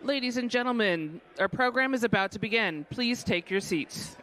Ladies and gentlemen, our program is about to begin. Please take your seats.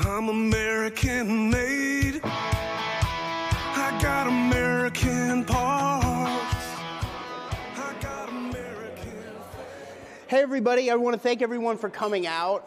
I'm American made. I got American parts. I got American. Hey everybody, I want to thank everyone for coming out.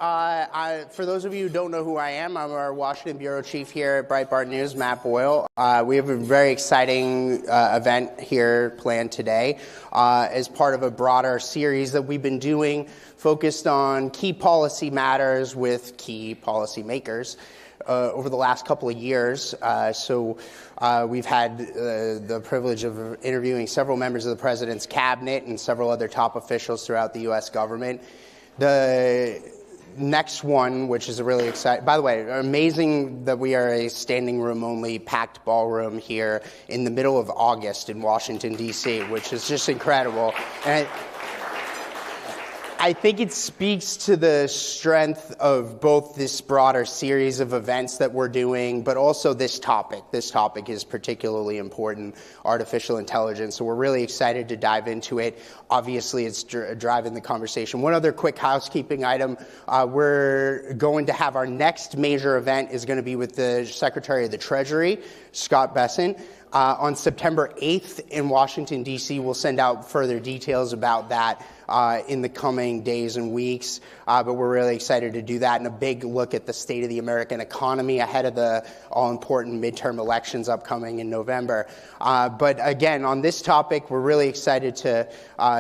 For those of you who don't know who I am, I'm our Washington Bureau Chief here at Breitbart News, Matt Boyle. We have a very exciting event here planned today as part of a broader series that we've been doing focused on key policy matters with key policymakers over the last couple of years. We've had the privilege of interviewing several members of the president's cabinet and several other top officials throughout the U.S. government. The next one, which is a really exciting, by the way, amazing that we are a standing room only packed ballroom here in the middle of August in Washington, D.C., which is just incredible. And I think it speaks to the strength of both this broader series of events that we're doing, but also this topic. This topic is particularly important, artificial intelligence. So we're really excited to dive into it. Obviously, it's driving the conversation. One other quick housekeeping item. We're going to have our next major event is going to be with the Secretary of the Treasury, Scott Bessent. On September 8th in Washington, D.C. We'll send out further details about that in the coming days and weeks, but we're really excited to do that and a big look at the state of the American economy ahead of the all-important midterm elections upcoming in November. But again, on this topic, we're really excited to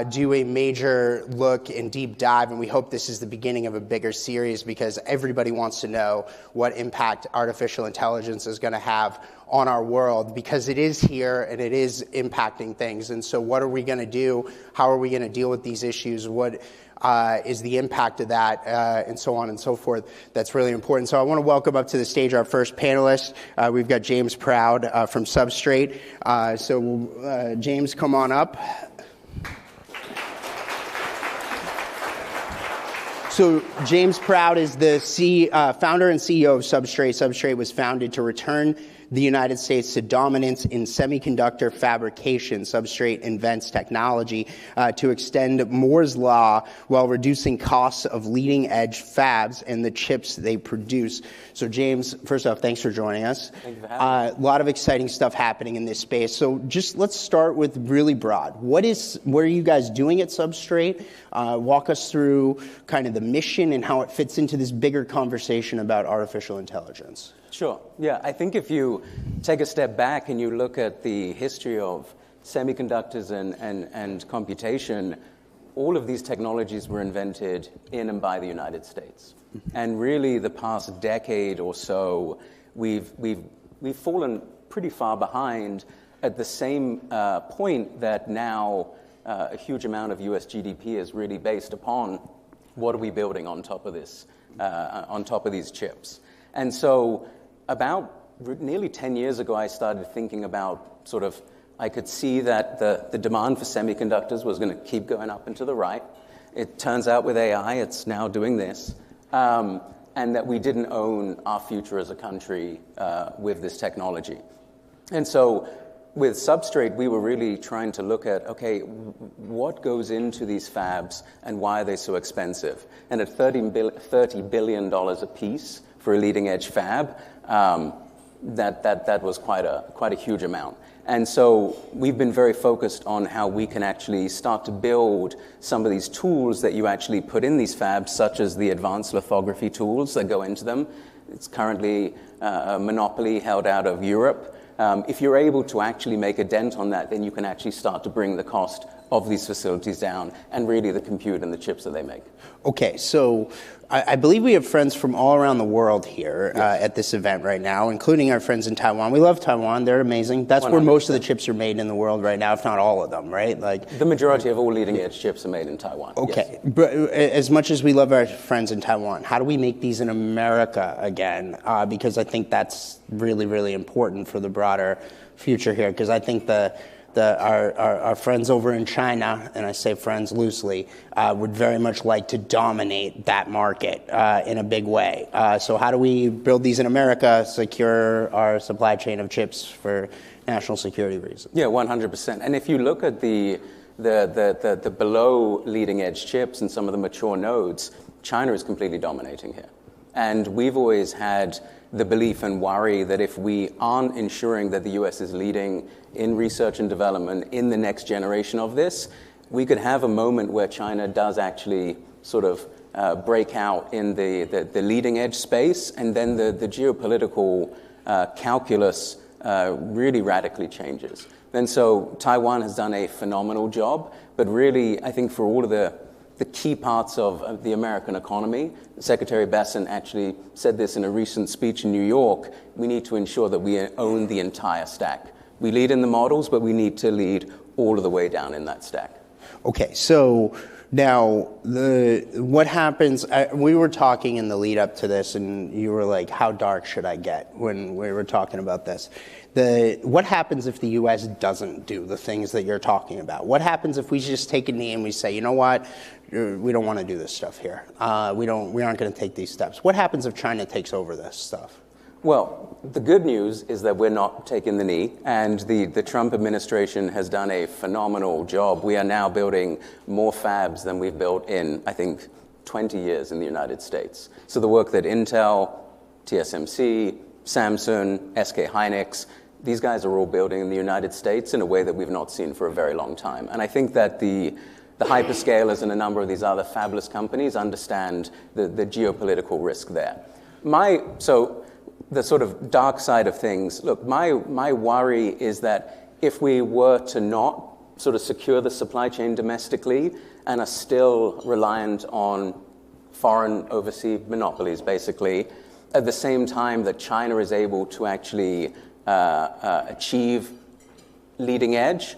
do a major look and deep dive, and we hope this is the beginning of a bigger series because everybody wants to know what impact artificial intelligence is going to have on our world because it is here and it is impacting things. And so what are we going to do? How are we going to deal with these issues? What is the impact of that, and so on and so forth? That's really important. So I want to welcome up to the stage our first panelist. We've got James Proud from Substrate. James, come on up. So James Proud is the founder and CEO of Substrate. Substrate was founded to return the United States to dominance in semiconductor fabrication, substrate advanced technology, to extend Moore's Law while reducing costs of leading-edge fabs and the chips they produce. So, James, first off, thanks for joining us. Thank you for having me. A lot of exciting stuff happening in this space. So just let's start with really broad. What are you guys doing at Substrate? Walk us through kind of the mission and how it fits into this bigger conversation about artificial intelligence. Sure. Yeah, I think if you take a step back and you look at the history of semiconductors and computation, all of these technologies were invented in and by the United States. And really the past decade or so, we've fallen pretty far behind at the same point that now a huge amount of US GDP is really based upon what are we building on top of this, on top of these chips. And so about nearly 10 years ago, I started thinking about I could see that the demand for semiconductors was going to keep going up and to the right. It turns out with AI, it's now doing this. And that we didn't own our future as a country with this technology. And so with Substrate, we were really trying to look at, okay, what goes into these fabs and why are they so expensive? And at $30 billion a piece for a leading edge fab, that was quite a huge amount. And so we've been very focused on how we can actually start to build some of these tools that you actually put in these fabs, such as the advanced lithography tools that go into them. It's currently a monopoly held out of Europe. If you're able to actually make a dent on that, then you can actually start to bring the cost of these facilities down and really the compute and the chips that they make. Okay, so I believe we have friends from all around the world here at this event right now, including our friends in Taiwan. We love Taiwan. They're amazing. That's 100%. Where most of the chips are made in the world right now, if not all of them, right? Like the majority of all leading-edge chips are made in Taiwan. Okay, yes. But as much as we love our friends in Taiwan, how do we make these in America again? Because I think that's really, really important for the broader future here, because I think our friends over in China, and I say friends loosely, would very much like to dominate that market in a big way. So how do we build these in America, secure our supply chain of chips for national security reasons? Yeah, 100%. And if you look at the below leading edge chips and some of the mature nodes, China is completely dominating here. And we've always had the belief and worry that if we aren't ensuring that the US is leading in research and development in the next generation of this, we could have a moment where China does actually break out in the leading edge space, and then the geopolitical calculus really radically changes. And so Taiwan has done a phenomenal job, but really I think for all of the key parts of the American economy, Secretary Bessent actually said this in a recent speech in New York, we need to ensure that we own the entire stack. We lead in the models, but we need to lead all of the way down in that stack. Okay, so now what happens, we were talking in the lead up to this, and you were like, how dark should I get when we were talking about this? What happens if the U.S. doesn't do the things that you're talking about? What happens if we just take a knee and we say, you know what, we don't want to do this stuff here. We aren't going to take these steps. What happens if China takes over this stuff? Well, the good news is that we're not taking the knee, and the Trump administration has done a phenomenal job. We are now building more fabs than we've built in, I think, 20 years in the United States. So the work that Intel, TSMC, Samsung, SK Hynix, these guys are all building in the United States in a way that we've not seen for a very long time. And I think that the hyperscalers and a number of these other fabulous companies understand the geopolitical risk there. So the sort of dark side of things, look, my worry is that if we were to not sort of secure the supply chain domestically and are still reliant on foreign overseas monopolies, basically, at the same time that China is able to actually achieve leading edge,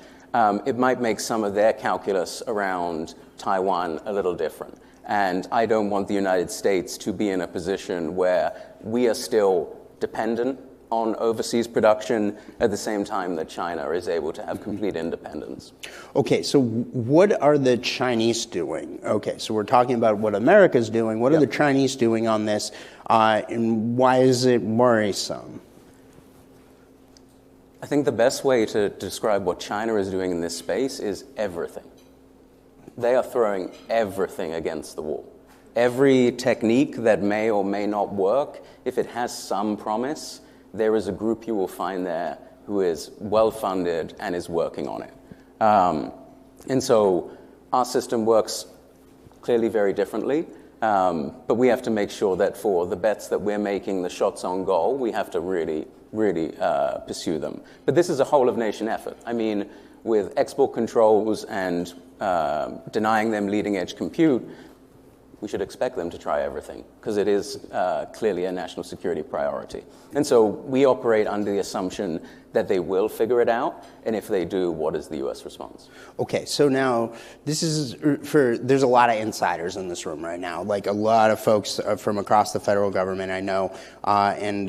it might make some of their calculus around Taiwan a little different. And I don't want the United States to be in a position where we are still dependent on overseas production at the same time that China is able to have complete independence. Okay, so what are the Chinese doing? Okay, so we're talking about what America's doing. What are the Chinese doing on this, and why is it worrisome? I think the best way to describe what China is doing in this space is everything. They are throwing everything against the wall. Every technique that may or may not work, if it has some promise, there is a group you will find there who is well-funded and is working on it. And so our system works clearly very differently, but we have to make sure that for the bets that we're making, the shots on goal, we have to really pursue them. But this is a whole-of-nation effort. I mean, with export controls and denying them leading-edge compute, we should expect them to try everything, because it is clearly a national security priority. And so we operate under the assumption that they will figure it out, and if they do, what is the U.S. response? Okay, so now there's a lot of insiders in this room right now, like a lot of folks from across the federal government I know, and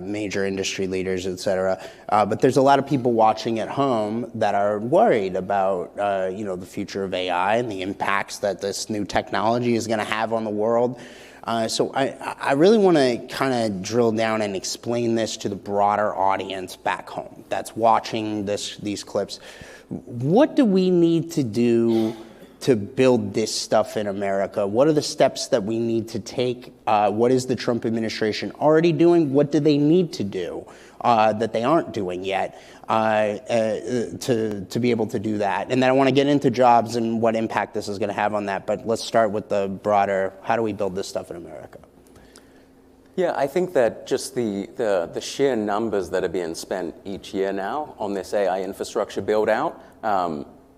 major industry leaders, et cetera. But there's a lot of people watching at home that are worried about the future of AI and the impacts that this new technology is going to have on the world. So I really want to kind of drill down and explain this to the broader audience back home that's watching these clips. What do we need to do to build this stuff in America? What are the steps that we need to take? What is the Trump administration already doing? What do they need to do that they aren't doing yet to be able to do that? And then I want to get into jobs and what impact this is going to have on that. But let's start with the broader, how do we build this stuff in America? Yeah, I think that just the sheer numbers that are being spent each year now on this AI infrastructure build-out,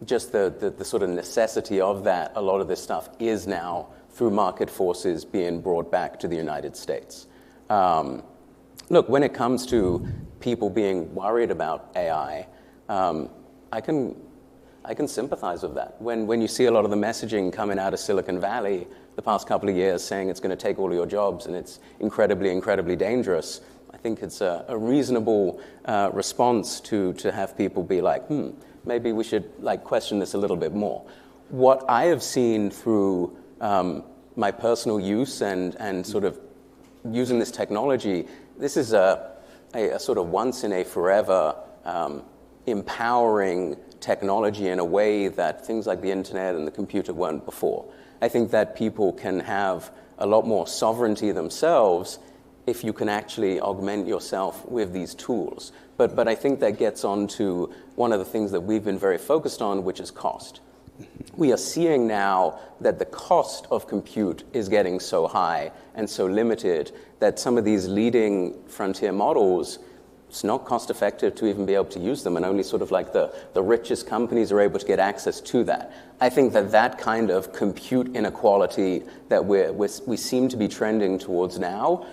just the sort of necessity of that, a lot of this stuff is now, through market forces, being brought back to the United States. Look, when it comes to people being worried about AI, I can sympathize with that. When you see a lot of the messaging coming out of Silicon Valley the past couple of years saying it's going to take all of your jobs and it's incredibly, incredibly dangerous, I think it's a reasonable response to have people be like, maybe we should question this a little bit more. What I have seen through my personal use and sort of using this technology, this is a sort of once in a forever empowering technology in a way that things like the internet and the computer weren't before. I think that people can have a lot more sovereignty themselves if you can actually augment yourself with these tools. But I think that gets on to one of the things that we've been very focused on, which is cost. We are seeing now that the cost of compute is getting so high and so limited that some of these leading frontier models, it's not cost effective to even be able to use them, and only sort of like the richest companies are able to get access to that. I think that kind of compute inequality that we seem to be trending towards now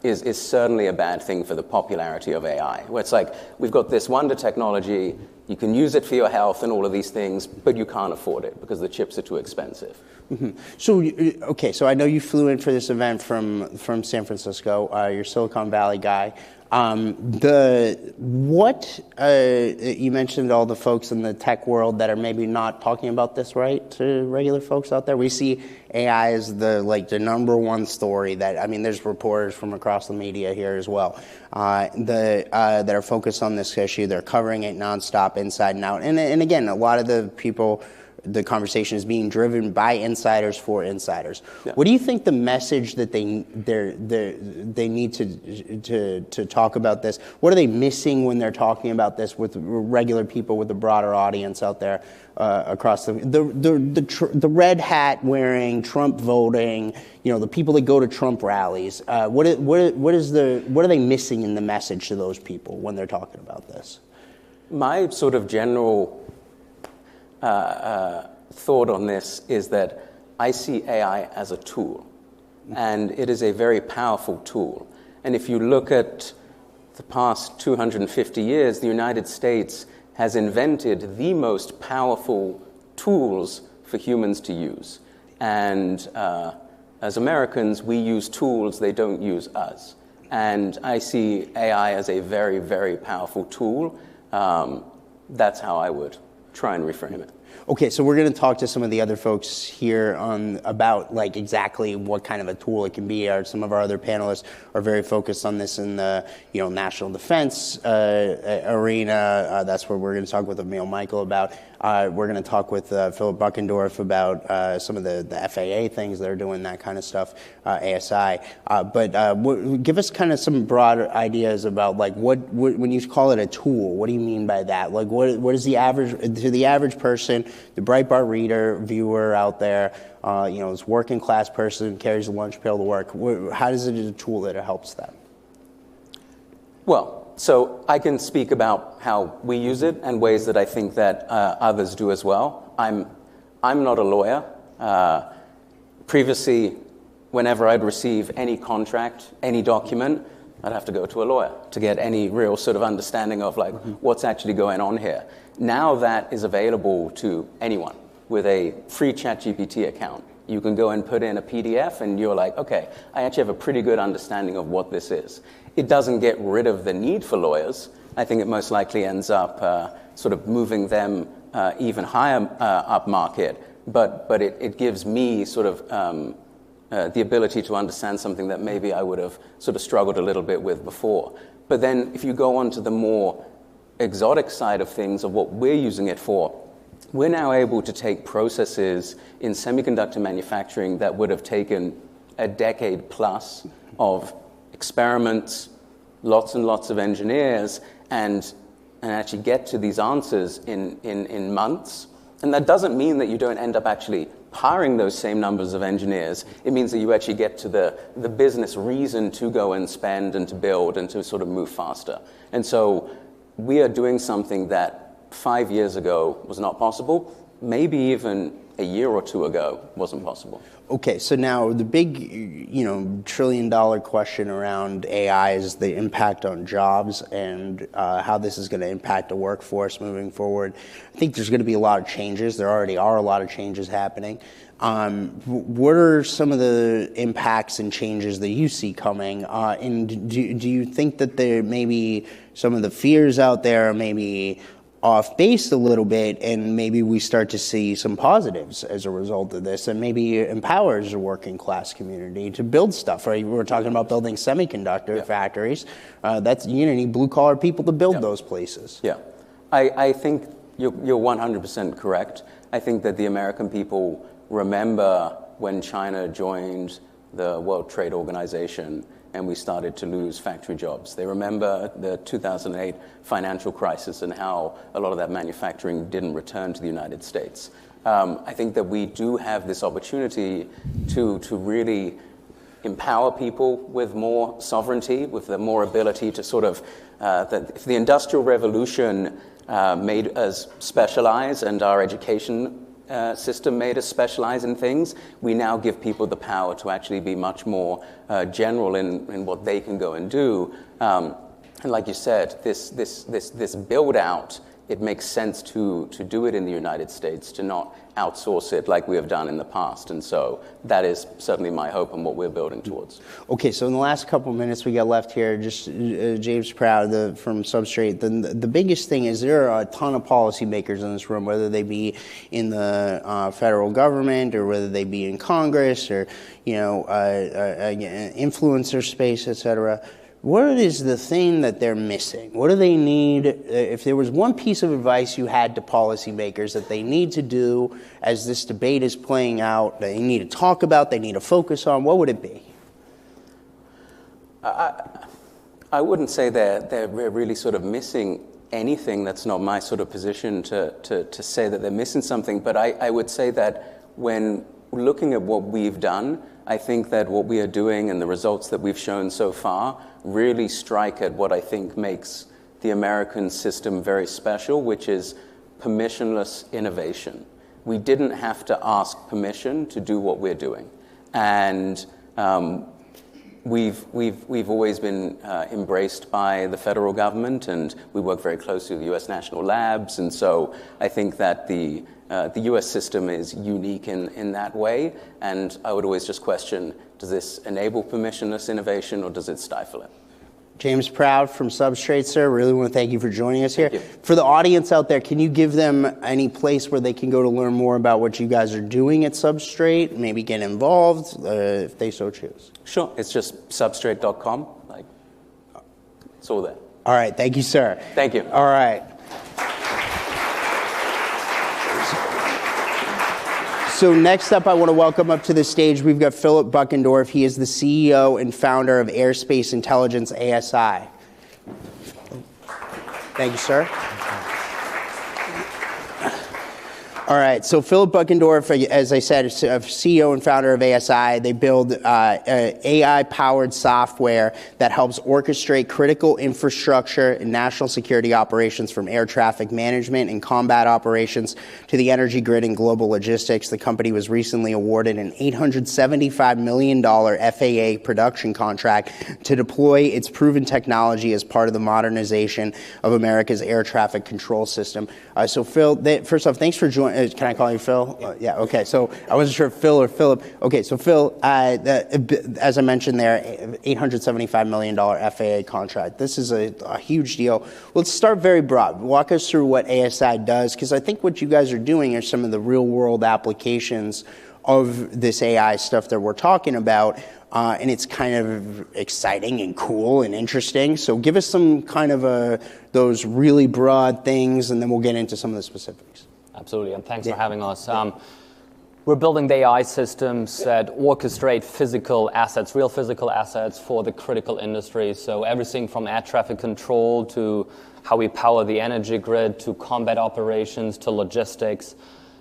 is certainly a bad thing for the popularity of AI, where it's like, we've got this wonder technology, you can use it for your health and all of these things, but you can't afford it because the chips are too expensive. Mm-hmm. So I know you flew in for this event from San Francisco. You're a Silicon Valley guy. You mentioned all the folks in the tech world that are maybe not talking about this right to regular folks out there. We see AI as the number one story there's reporters from across the media here as well that are focused on this issue. They're covering it nonstop, inside and out. And again, a lot of the conversation is being driven by insiders for insiders. Yeah. What do you think the message that they need to talk about this? What are they missing when they're talking about this with regular people, with the broader audience out there across the red hat wearing, Trump voting, the people that go to Trump rallies? What are they missing in the message to those people when they're talking about this? My sort of general thought on this is that I see AI as a tool, and it is a very powerful tool. And if you look at the past 250 years, the United States has invented the most powerful tools for humans to use. And as Americans, we use tools, they don't use us. And I see AI as a very, very powerful tool. That's how I would try and reframe it. Okay, so we're going to talk to some of the other folks here about like exactly what kind of a tool it can be. Some of our other panelists are very focused on this in the national defense arena. That's where we're going to talk with Emil Michael about. We're going to talk with Philip Buckendorf about some of the FAA things that are doing that kind of stuff, ASI. But give us kind of some broad ideas about like when you call it a tool, what do you mean by that? Like what is the average person, the Breitbart reader, viewer out there, this working class person carries a lunch pail to work. How is it a tool that it helps them? Well, so I can speak about how we use it and ways that I think that others do as well. I'm not a lawyer. Previously, whenever I'd receive any contract, any document, I'd have to go to a lawyer to get any real sort of understanding of like what's actually going on here. Now that is available to anyone with a free ChatGPT account. You can go and put in a PDF and you're like, okay, I actually have a pretty good understanding of what this is. It doesn't get rid of the need for lawyers. I think it most likely ends up sort of moving them even higher up market, but it gives me sort of the ability to understand something that maybe I would have sort of struggled a little bit with before. But then if you go on to the more exotic side of things, of what we're using it for, we're now able to take processes in semiconductor manufacturing that would have taken a decade plus of experiments, lots and lots of engineers, and actually get to these answers in months. And that doesn't mean that you don't end up actually hiring those same numbers of engineers. It means that you actually get to the business reason to go and spend and to build and to sort of move faster. And so we are doing something that 5 years ago was not possible, maybe even a year or two ago wasn't possible. Okay, so now the big, trillion-dollar question around AI is the impact on jobs and how this is going to impact the workforce moving forward. I think there's going to be a lot of changes. There already are a lot of changes happening. What are some of the impacts and changes that you see coming? And do you think that there may be some of the fears out there are maybe off base a little bit, and maybe we start to see some positives as a result of this, and maybe empowers the working class community to build stuff, right? We're talking about building semiconductor factories. That's, you need blue collar people to build those places. Yeah, I think you're 100% correct. I think that the American people remember when China joined the World Trade Organization and we started to lose factory jobs. They remember the 2008 financial crisis and how a lot of that manufacturing didn't return to the United States. I think that we do have this opportunity to really empower people with more sovereignty, with the more ability to sort of, if the Industrial Revolution made us specialize and our education system made us specialize in things, we now give people the power to actually be much more general in what they can go and do. And like you said, this build out, it makes sense to do it in the United States, to not outsource it like we have done in the past. And so that is certainly my hope and what we're building towards. Okay, so in the last couple of minutes we got left here, just James Proud from Substrate, the biggest thing is there are a ton of policymakers in this room, whether they be in the federal government or whether they be in Congress or, influencer space, et cetera. What is the thing that they're missing? What do they need? If there was one piece of advice you had to policymakers that they need to do as this debate is playing out, they need to talk about, they need to focus on, what would it be? I wouldn't say they're really sort of missing anything. That's not my sort of position to say that they're missing something. But I would say that when looking at what we've done, I think that what we are doing and the results that we've shown so far really strike at what I think makes the American system very special, which is permissionless innovation. We didn't have to ask permission to do what we're doing. And we've always been embraced by the federal government, and we work very closely with U.S. national labs. And so I think that the U.S. system is unique in that way, and I would always just question, does this enable permissionless innovation or does it stifle it? James Proud from Substrate, sir. Really want to thank you for joining us here. Thank you. For the audience out there, can you give them any place where they can go to learn more about what you guys are doing at Substrate, maybe get involved if they so choose? Sure. It's just substrate.com. It's all there. All right. Thank you, sir. Thank you. All right. So next up, I want to welcome up to the stage, we've got Philip Buckendorf. He is the CEO and founder of Airspace Intelligence, ASI. Thank you, sir. All right, so Philip Buckendorf, as I said, is CEO and founder of ASI. They build AI-powered software that helps orchestrate critical infrastructure and national security operations, from air traffic management and combat operations to the energy grid and global logistics. The company was recently awarded an $875 million FAA production contract to deploy its proven technology as part of the modernization of America's air traffic control system. So Phil, first off, thanks for joining. Can I call you Phil? Yeah, okay. So I wasn't sure if Phil or Philip. Okay, so Phil, as I mentioned there, $875 million FAA contract. This is a huge deal. Let's start very broad. Walk us through what ASI does, because I think what you guys are doing are some of the real-world applications of this AI stuff that we're talking about, and it's kind of exciting and cool and interesting. So give us some kind of those really broad things, and then we'll get into some of the specifics. Absolutely, and thanks for having us. We're building the AI systems that orchestrate physical assets, real physical assets for the critical industries. So everything from air traffic control to how we power the energy grid to combat operations to logistics.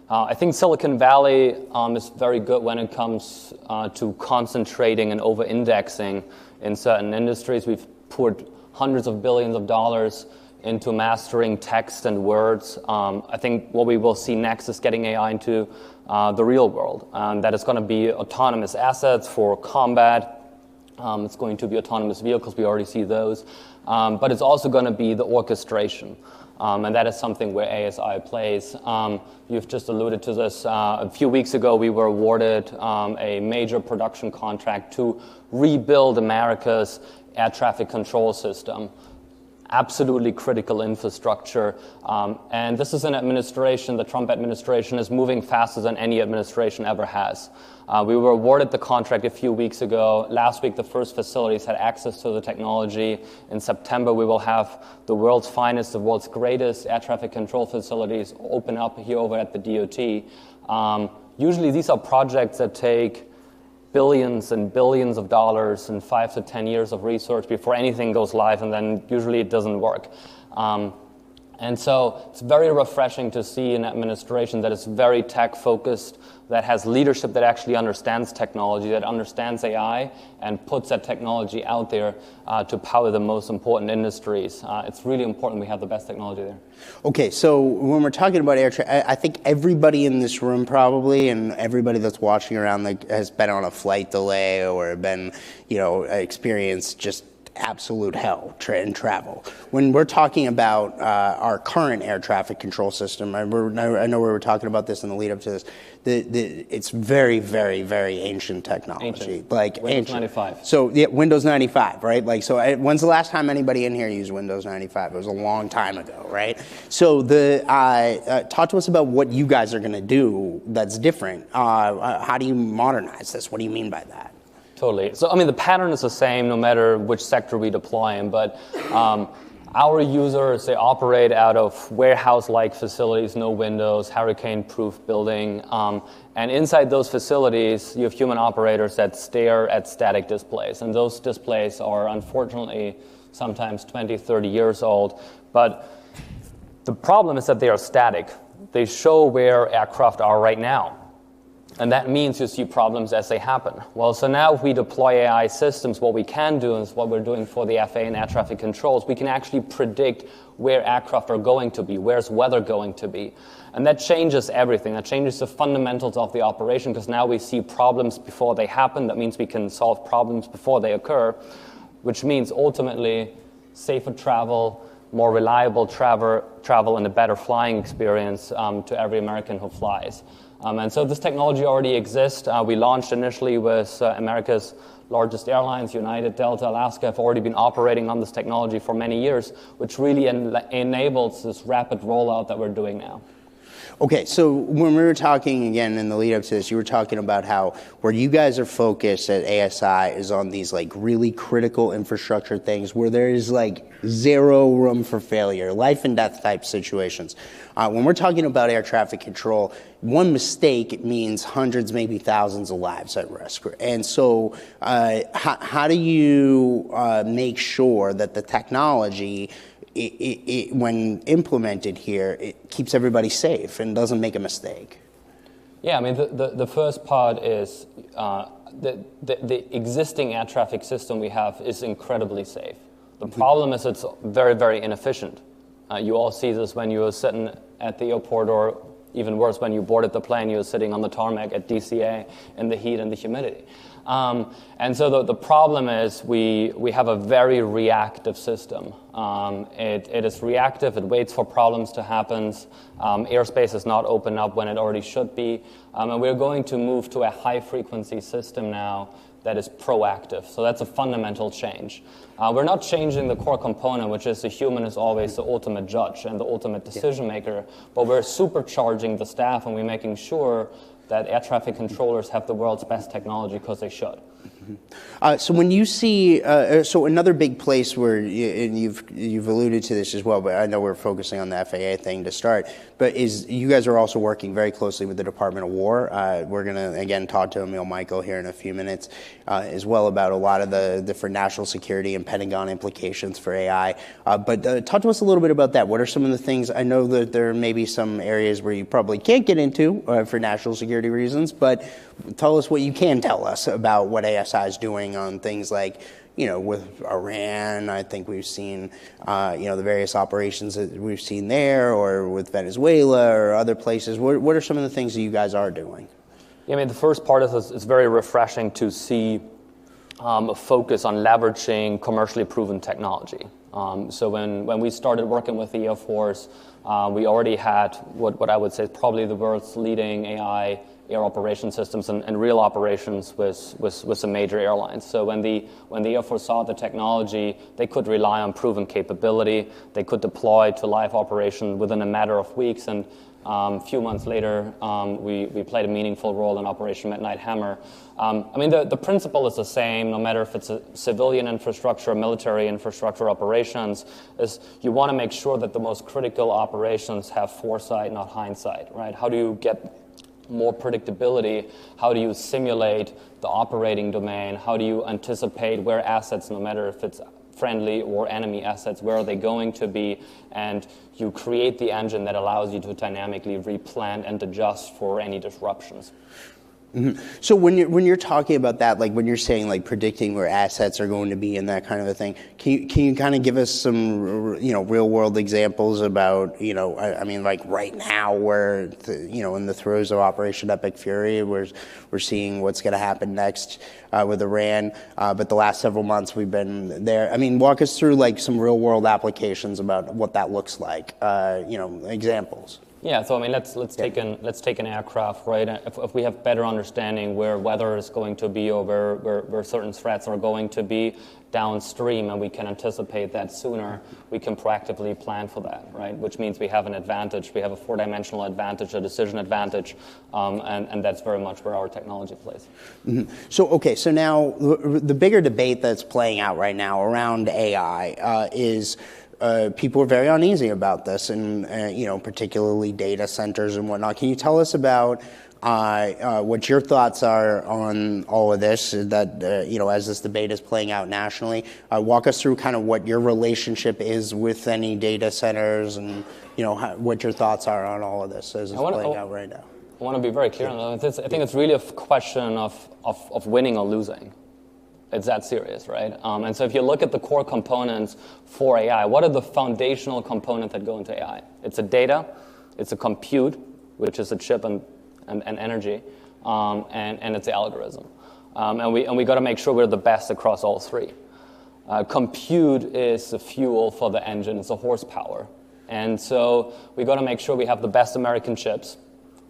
I think Silicon Valley is very good when it comes to concentrating and over-indexing in certain industries. We've poured hundreds of billions of dollars into mastering text and words. I think what we will see next is getting AI into the real world. That is going to be autonomous assets for combat. It's going to be autonomous vehicles. We already see those. But it's also going to be the orchestration. And that is something where ASI plays. You've just alluded to this. A few weeks ago, we were awarded a major production contract to rebuild America's air traffic control system. Absolutely critical infrastructure. And this is an administration, the Trump administration, is moving faster than any administration ever has. We were awarded the contract a few weeks ago. Last week, the first facilities had access to the technology. In September, we will have the world's finest, the world's greatest air traffic control facilities open up here over at the DOT. Usually, these are projects that take billions and billions of dollars and 5 to 10 years of research before anything goes live, and then usually it doesn't work. And so it's very refreshing to see an administration that is very tech-focused, that has leadership that actually understands technology, that understands AI, and puts that technology out there to power the most important industries. It's really important we have the best technology there. Okay, so when we're talking about air traffic, I think everybody in this room probably, and everybody that's watching around, has been on a flight delay or been, experienced just absolute hell in travel. When we're talking about our current air traffic control system, I know we were talking about this in the lead up to this. It's very, very, very ancient technology. Windows 95. So Windows 95, right? When's the last time anybody in here used Windows 95? It was a long time ago, right? So talk to us about what you guys are going to do that's different. How do you modernize this? What do you mean by that? Totally. So, the pattern is the same no matter which sector we deploy in, but our users, they operate out of warehouse-like facilities, no windows, hurricane-proof building, and inside those facilities, you have human operators that stare at static displays, and those displays are unfortunately sometimes 20, 30 years old, but the problem is that they are static. They show where aircraft are right now. And that means you see problems as they happen. Well, so now if we deploy AI systems, what we can do is what we're doing for the FAA and air traffic controls. We can actually predict where aircraft are going to be, where's weather going to be. And that changes everything. That changes the fundamentals of the operation, because now we see problems before they happen. That means we can solve problems before they occur, which means ultimately safer travel, more reliable travel, and a better flying experience to every American who flies. And so this technology already exists. We launched initially with America's largest airlines, United, Delta, Alaska, have already been operating on this technology for many years, which really enables this rapid rollout that we're doing now. Okay, so when we were talking again in the lead up to this, you were talking about how where you guys are focused at ASI is on these like really critical infrastructure things where there is like zero room for failure, life and death type situations. When we're talking about air traffic control, one mistake means hundreds, maybe thousands of lives at risk. And so how do you make sure that the technology, when implemented here, it keeps everybody safe and doesn't make a mistake? Yeah, I mean, the first part is the existing air traffic system we have is incredibly safe. The problem is it's very, very inefficient. You all see this when you were sitting at the airport, or even worse, when you boarded the plane, you were sitting on the tarmac at DCA in the heat and the humidity. And so the problem is we have a very reactive system. It is reactive, it waits for problems to happen. Airspace is not open up when it already should be. And we're going to move to a high-frequency system now that is proactive. So that's a fundamental change. We're not changing the core component, which is the human is always the ultimate judge and the ultimate decision maker, but we're supercharging the staff and we're making sure that air traffic controllers have the world's best technology, because they should. So when you see, so another big place where, and you've alluded to this as well, but I know we're focusing on the FAA thing to start, but is you guys are also working very closely with the Department of War. We're going to, again, talk to Emil Michael here in a few minutes as well about a lot of the different national security and Pentagon implications for AI. But talk to us a little bit about that. What are some of the things? I know that there may be some areas where you probably can't get into for national security reasons, but tell us what you can tell us about what ASI is doing on things like, with Iran. I think we've seen, the various operations that we've seen there, or with Venezuela or other places. What are some of the things that you guys are doing? Yeah, I mean, the first part is it's very refreshing to see a focus on leveraging commercially proven technology. So when we started working with the Air Force, we already had what I would say is probably the world's leading AI air operation systems and real operations with some major airlines. So when the Air Force saw the technology, they could rely on proven capability. They could deploy to live operation within a matter of weeks. And a few months later, we played a meaningful role in Operation Midnight Hammer. I mean, the principle is the same, no matter if it's a civilian infrastructure, military infrastructure operations, is you want to make sure that the most critical operations have foresight, not hindsight, right? How do you get more predictability? How do you simulate the operating domain? How do you anticipate where assets, no matter if it's friendly or enemy assets, where are they going to be? And you create the engine that allows you to dynamically replan and adjust for any disruptions. Mm-hmm. So when you're talking about that, like when you're saying like predicting where assets are going to be and that kind of a thing, can you kind of give us some real world examples about I mean like right now where in the throes of Operation Epic Fury, we're seeing what's going to happen next with Iran, but the last several months we've been there. I mean, walk us through like some real world applications about what that looks like. Examples. Yeah, so I mean, let's take an aircraft, right? If we have better understanding where weather is going to be, or where certain threats are going to be downstream, and we can anticipate that sooner, we can proactively plan for that, right? Which means we have an advantage. We have a four-dimensional advantage, a decision advantage, and that's very much where our technology plays. Mm-hmm. So now the bigger debate that's playing out right now around AI is. People are very uneasy about this, and particularly data centers and whatnot. Can you tell us about what your thoughts are on all of this? That as this debate is playing out nationally, walk us through kind of what your relationship is with any data centers, and what your thoughts are on all of this as it's playing out right now. I want to be very clear on that. I think it's really a question of winning or losing. It's that serious, right? And so if you look at the core components for AI, what are the foundational components that go into AI? It's a data, it's a compute, which is a chip and energy, and it's the algorithm. And we got to make sure we're the best across all three. Compute is the fuel for the engine, it's the horsepower. And so we got to make sure we have the best American chips.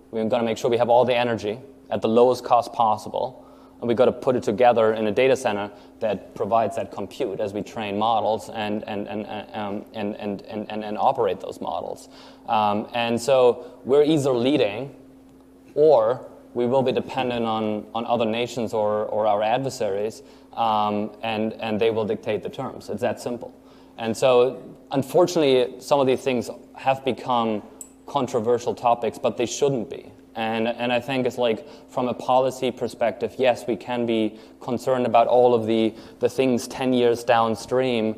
We've got to make sure we have all the energy at the lowest cost possible. And we got to put it together in a data center that provides that compute as we train models and operate those models. And so we're either leading, or we will be dependent on other nations or our adversaries, and they will dictate the terms. It's that simple. And so, unfortunately, some of these things have become controversial topics, but they shouldn't be. And I think it's like, from a policy perspective, yes, we can be concerned about all of the things 10 years downstream.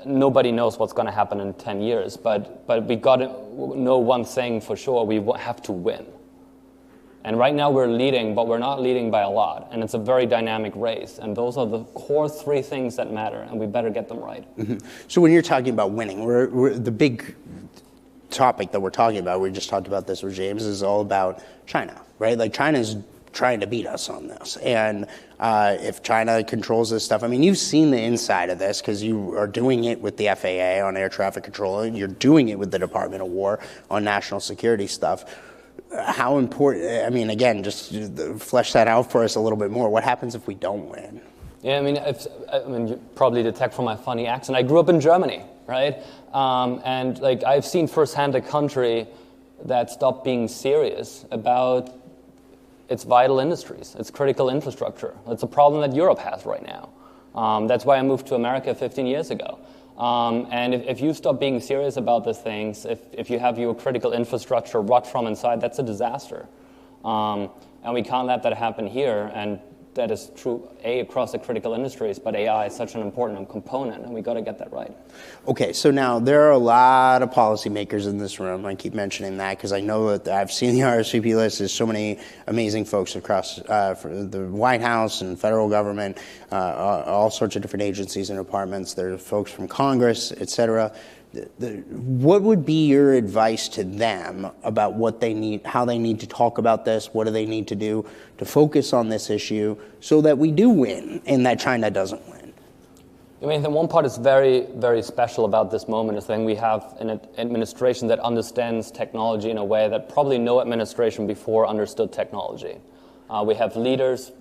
Nobody knows what's going to happen in 10 years, but we got to know one thing for sure: we have to win. And right now we're leading, but we're not leading by a lot. And it's a very dynamic race. And those are the core three things that matter, and we better get them right. Mm-hmm. So when you're talking about winning, we're the big topic that we're talking about, we just talked about this with James, is all about China, right? Like, China's trying to beat us on this. And if China controls this stuff, I mean, you've seen the inside of this because you are doing it with the FAA on air traffic control, and you're doing it with the Department of War on national security stuff. How important, I mean, again, just flesh that out for us a little bit more. What happens if we don't win? Yeah, I mean, you probably detect from my funny accent, I grew up in Germany, right? And like, I've seen firsthand a country that stopped being serious about its vital industries, its critical infrastructure. It's a problem that Europe has right now. That's why I moved to America 15 years ago. And if you stop being serious about these things, if you have your critical infrastructure rot from inside, that's a disaster. And we can't let that happen here. And that is true, across the critical industries, but AI is such an important component, and we got to get that right. Okay, so now there are a lot of policymakers in this room. I keep mentioning that because I know that I've seen the RSVP list. There's so many amazing folks across the White House and federal government, all sorts of different agencies and departments. There are folks from Congress, et cetera. What would be your advice to them about what they need, how they need to talk about this, what do they need to do to focus on this issue so that we do win and that China doesn't win? I mean, the one part is very, very special about this moment is that we have an administration that understands technology in a way that probably no administration before understood technology. We have leaders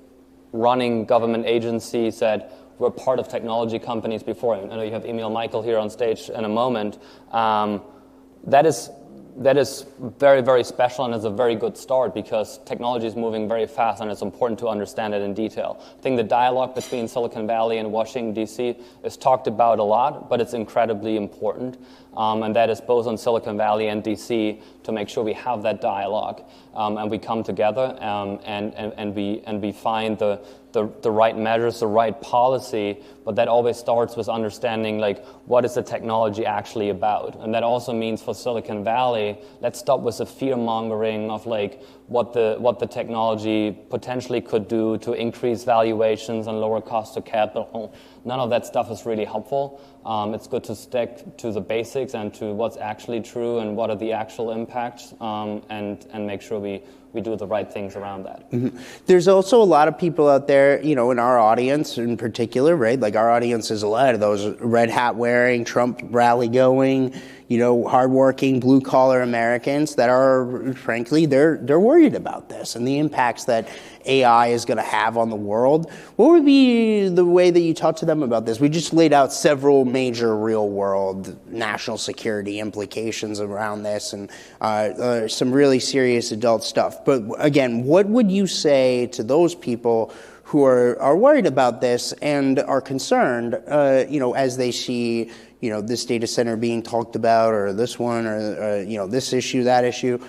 running government agencies that were part of technology companies before. I know you have Emil Michael here on stage in a moment. That is very, very special, and is a very good start because technology is moving very fast, and it's important to understand it in detail. I think the dialogue between Silicon Valley and Washington, D.C. is talked about a lot, but it's incredibly important. And that is both on Silicon Valley and D.C. to make sure we have that dialogue, and we come together and we find the right measures, the right policy, but that always starts with understanding, like, what is the technology actually about? And that also means for Silicon Valley, let's stop with the fear-mongering of, like, what the technology potentially could do to increase valuations and lower cost of capital. None of that stuff is really helpful. It's good to stick to the basics and to what's actually true and what are the actual impacts, and make sure we do the right things around that. Mm-hmm. There's also a lot of people out there, in our audience in particular, right? Like, our audience is a lot of those red hat wearing, Trump rally going, hardworking, blue collar Americans that are, frankly, they're worried about this and the impacts that AI is going to have on the world. What would be the way that you talk to them about this? We just laid out several major real world national security implications around this and some really serious adult stuff. But again, what would you say to those people who are worried about this and are concerned, as they see, this data center being talked about, or this one, or this issue, that issue,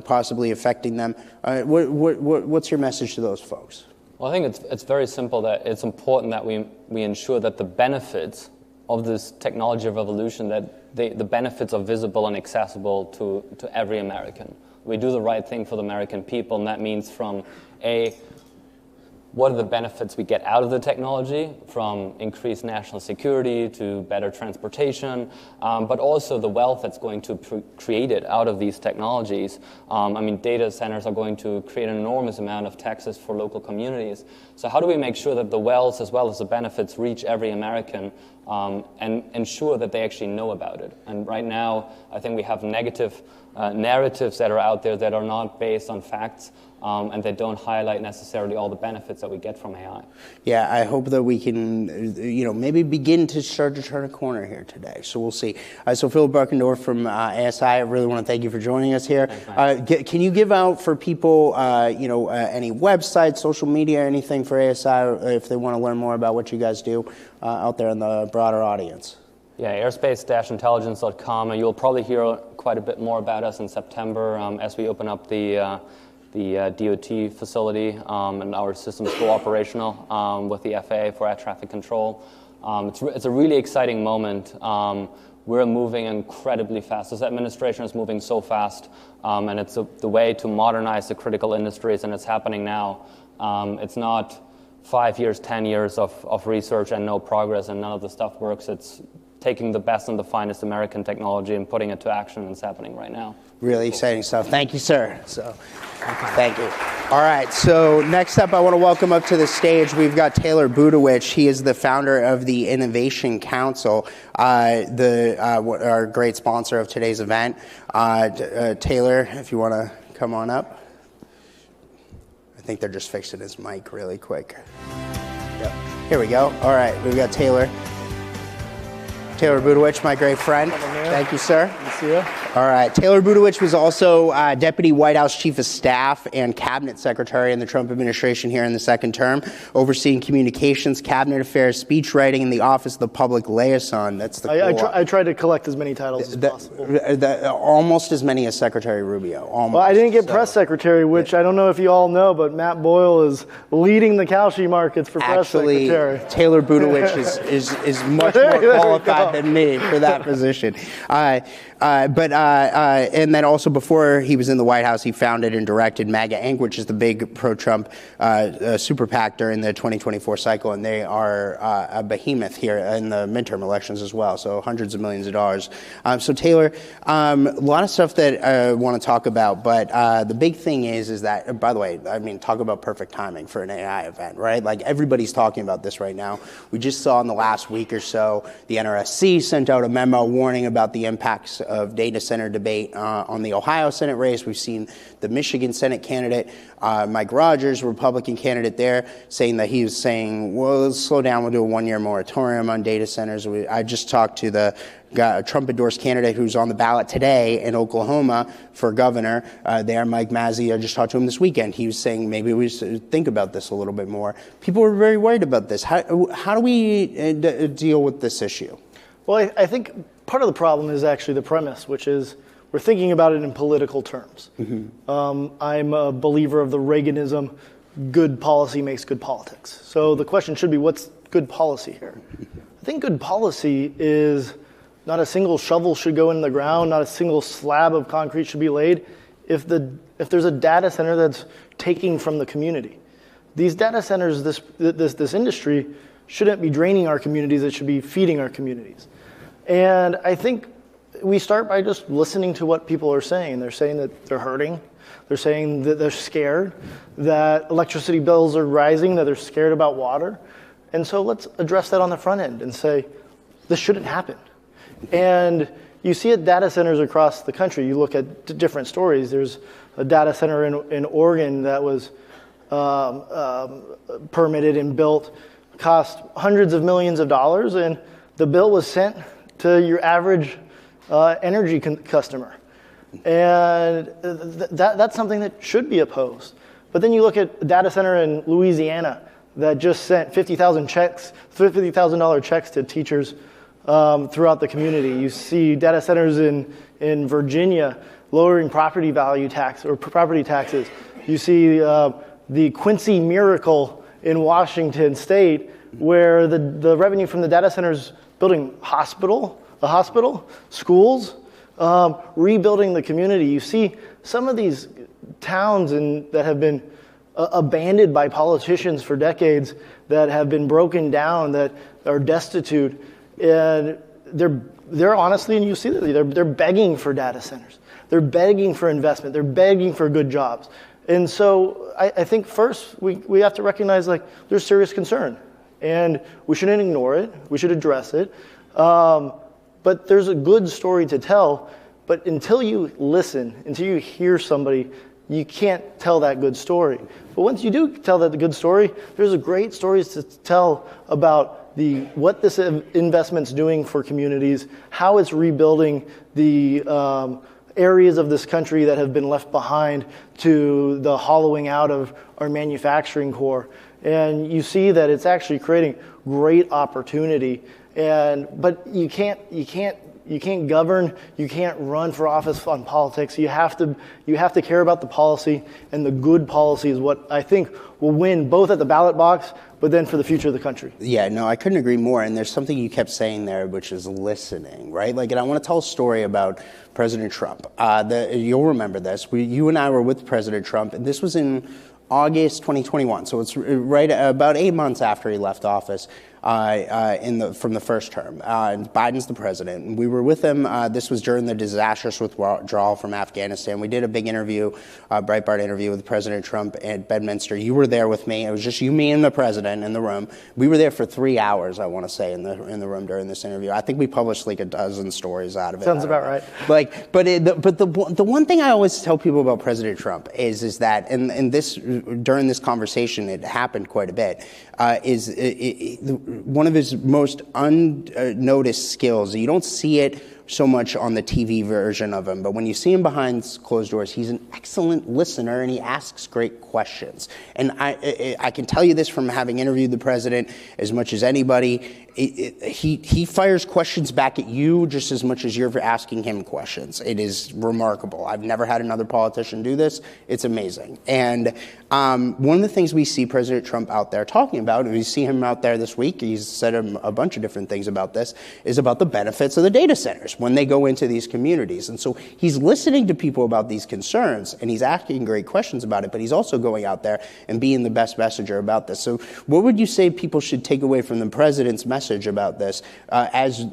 possibly affecting them? What's your message to those folks? Well, I think it's very simple that it's important that we ensure that the benefits of this technology revolution, that the benefits are visible and accessible to every American. We do the right thing for the American people, and that means from what are the benefits we get out of the technology, from increased national security to better transportation, but also the wealth that's going to be created out of these technologies. Data centers are going to create an enormous amount of taxes for local communities. So how do we make sure that the wealth as well as the benefits reach every American and ensure that they actually know about it? And right now, I think we have negative narratives that are out there that are not based on facts, and they don't highlight necessarily all the benefits that we get from AI. Yeah, I hope that we can, maybe begin to start to turn a corner here today. So we'll see. So Philip Buckendorf from ASI, I really want to thank you for joining us here. Can you give out for people, any websites, social media, anything for ASI if they want to learn more about what you guys do out there in the broader audience? Yeah, airspace-intelligence.com. You'll probably hear quite a bit more about us in September as we open up the DOT facility and our systems go operational with the FAA for air traffic control. It's a really exciting moment. We're moving incredibly fast. This administration is moving so fast, and it's the way to modernize the critical industries, and it's happening now. It's not 5 years, 10 years of research and no progress and none of the stuff works. It's taking the best and the finest American technology and putting it to action, and it's happening right now. Really exciting stuff. Thank you, sir. Thank you. All right, so next up, I want to welcome up to the stage, we've got Taylor Budowich. He is the founder of the Innovation Council, our great sponsor of today's event. Taylor, if you want to come on up. I think they're just fixing his mic really quick. Yep. Here we go. All right, we've got Taylor. Taylor Budowich, my great friend. Thank you, sir. Good to see you. All right. Taylor Budowich was also Deputy White House Chief of Staff and Cabinet Secretary in the Trump administration here in the second term, overseeing communications, cabinet affairs, speech writing in the Office of the Public Liaison. That's the I tried to collect as many titles as possible. Almost as many as Secretary Rubio. Almost. Well, I didn't get press secretary, which I don't know if you all know, but Matt Boyle is leading the Kalshi markets for press secretary. Taylor Budowich is much more qualified than me for that position. And then also before he was in the White House, he founded and directed MAGA Inc., which is the big pro-Trump super PAC during the 2024 cycle, and they are a behemoth here in the midterm elections as well, so hundreds of millions of dollars. So Taylor, a lot of stuff that I want to talk about, but the big thing is that, by the way, talk about perfect timing for an AI event, right? Like, everybody's talking about this right now. We just saw in the last week or so, the NRSC sent out a memo warning about the impacts of data center debate on the Ohio Senate race. We've seen the Michigan Senate candidate, Mike Rogers, Republican candidate there, saying that he was saying, well, let's slow down, we'll do a one-year moratorium on data centers. I just talked to the Trump-endorsed candidate who's on the ballot today in Oklahoma for governor there, Mike Mazzei. I just talked to him this weekend. He was saying maybe we should think about this a little bit more. People were very worried about this. How do we deal with this issue? Well, I think part of the problem is actually the premise, which is we're thinking about it in political terms. Mm-hmm. I'm a believer of the Reaganism, good policy makes good politics. So the question should be, what's good policy here? I think good policy is not a single shovel should go in the ground, not a single slab of concrete should be laid if there's a data center that's taking from the community. These data centers, this industry, shouldn't be draining our communities, it should be feeding our communities. And I think we start by just listening to what people are saying. They're saying that they're hurting. They're saying that they're scared, that electricity bills are rising, that they're scared about water. And so let's address that on the front end and say, this shouldn't happen. And you see at data centers across the country, you look at different stories. There's a data center in Oregon that was permitted and built, cost hundreds of millions of dollars, and the bill was sent to your average energy customer. And that's something that should be opposed. But then you look at a data center in Louisiana that just sent $50,000 checks to teachers throughout the community. You see data centers in Virginia lowering property taxes. You see the Quincy Miracle in Washington State, where the revenue from the data centers building a hospital, schools, rebuilding the community. You see some of these towns that have been abandoned by politicians for decades, that have been broken down, that are destitute, and they're honestly, and you see that they're begging for data centers. They're begging for investment. They're begging for good jobs. And so I think first we have to recognize like there's serious concern, and we shouldn't ignore it. We should address it. But there's a good story to tell. But until you listen, until you hear somebody, you can't tell that good story. But once you do tell that good story, there's a great stories to tell about what this investment's doing for communities, how it's rebuilding the areas of this country that have been left behind to the hollowing out of our manufacturing core. And you see that it's actually creating great opportunity. But you can't govern, you can't run for office on politics. You have to care about the policy, and the good policy is what I think will win both at the ballot box, but then for the future of the country. Yeah, no, I couldn't agree more. And there's something you kept saying there, which is listening, right? Like, and I want to tell a story about President Trump. You'll remember this. You and I were with President Trump, and this was in August 2021. So it's right about 8 months after he left office. From the first term. Biden's the president. And we were with him. This was during the disastrous withdrawal from Afghanistan. We did a big interview, Breitbart interview with President Trump at Bedminster. You were there with me. It was just you, me, and the president in the room. We were there for 3 hours, I want to say, in the room during this interview. I think we published like a dozen stories out of it. Sounds about right. But the one thing I always tell people about President Trump is that, and this during this conversation, it happened quite a bit, one of his most unnoticed skills. You don't see it so much on the TV version of him, but when you see him behind closed doors, he's an excellent listener, and he asks great questions. And I can tell you this from having interviewed the president as much as anybody. He fires questions back at you just as much as you're asking him questions. It is remarkable. I've never had another politician do this. It's amazing. And one of the things we see President Trump out there talking about, and we see him out there this week, he's said a bunch of different things about this, is about the benefits of the data centers when they go into these communities. And so he's listening to people about these concerns, and he's asking great questions about it, but he's also going out there and being the best messenger about this. So what would you say people should take away from the president's message about this as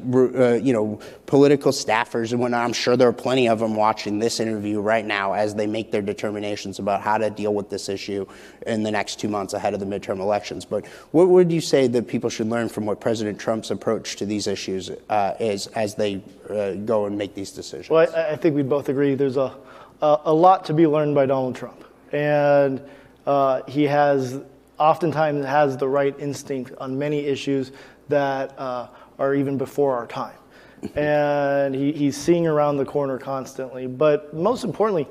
political staffers? And when I'm sure there are plenty of them watching this interview right now as they make their determinations about how to deal with this issue in the next 2 months ahead of the midterm elections. But what would you say that people should learn from what President Trump's approach to these issues is as they go and make these decisions? Well, I think we both agree there's a lot to be learned by Donald Trump. And he oftentimes has the right instinct on many issues that are even before our time. And he's seeing around the corner constantly. But most importantly,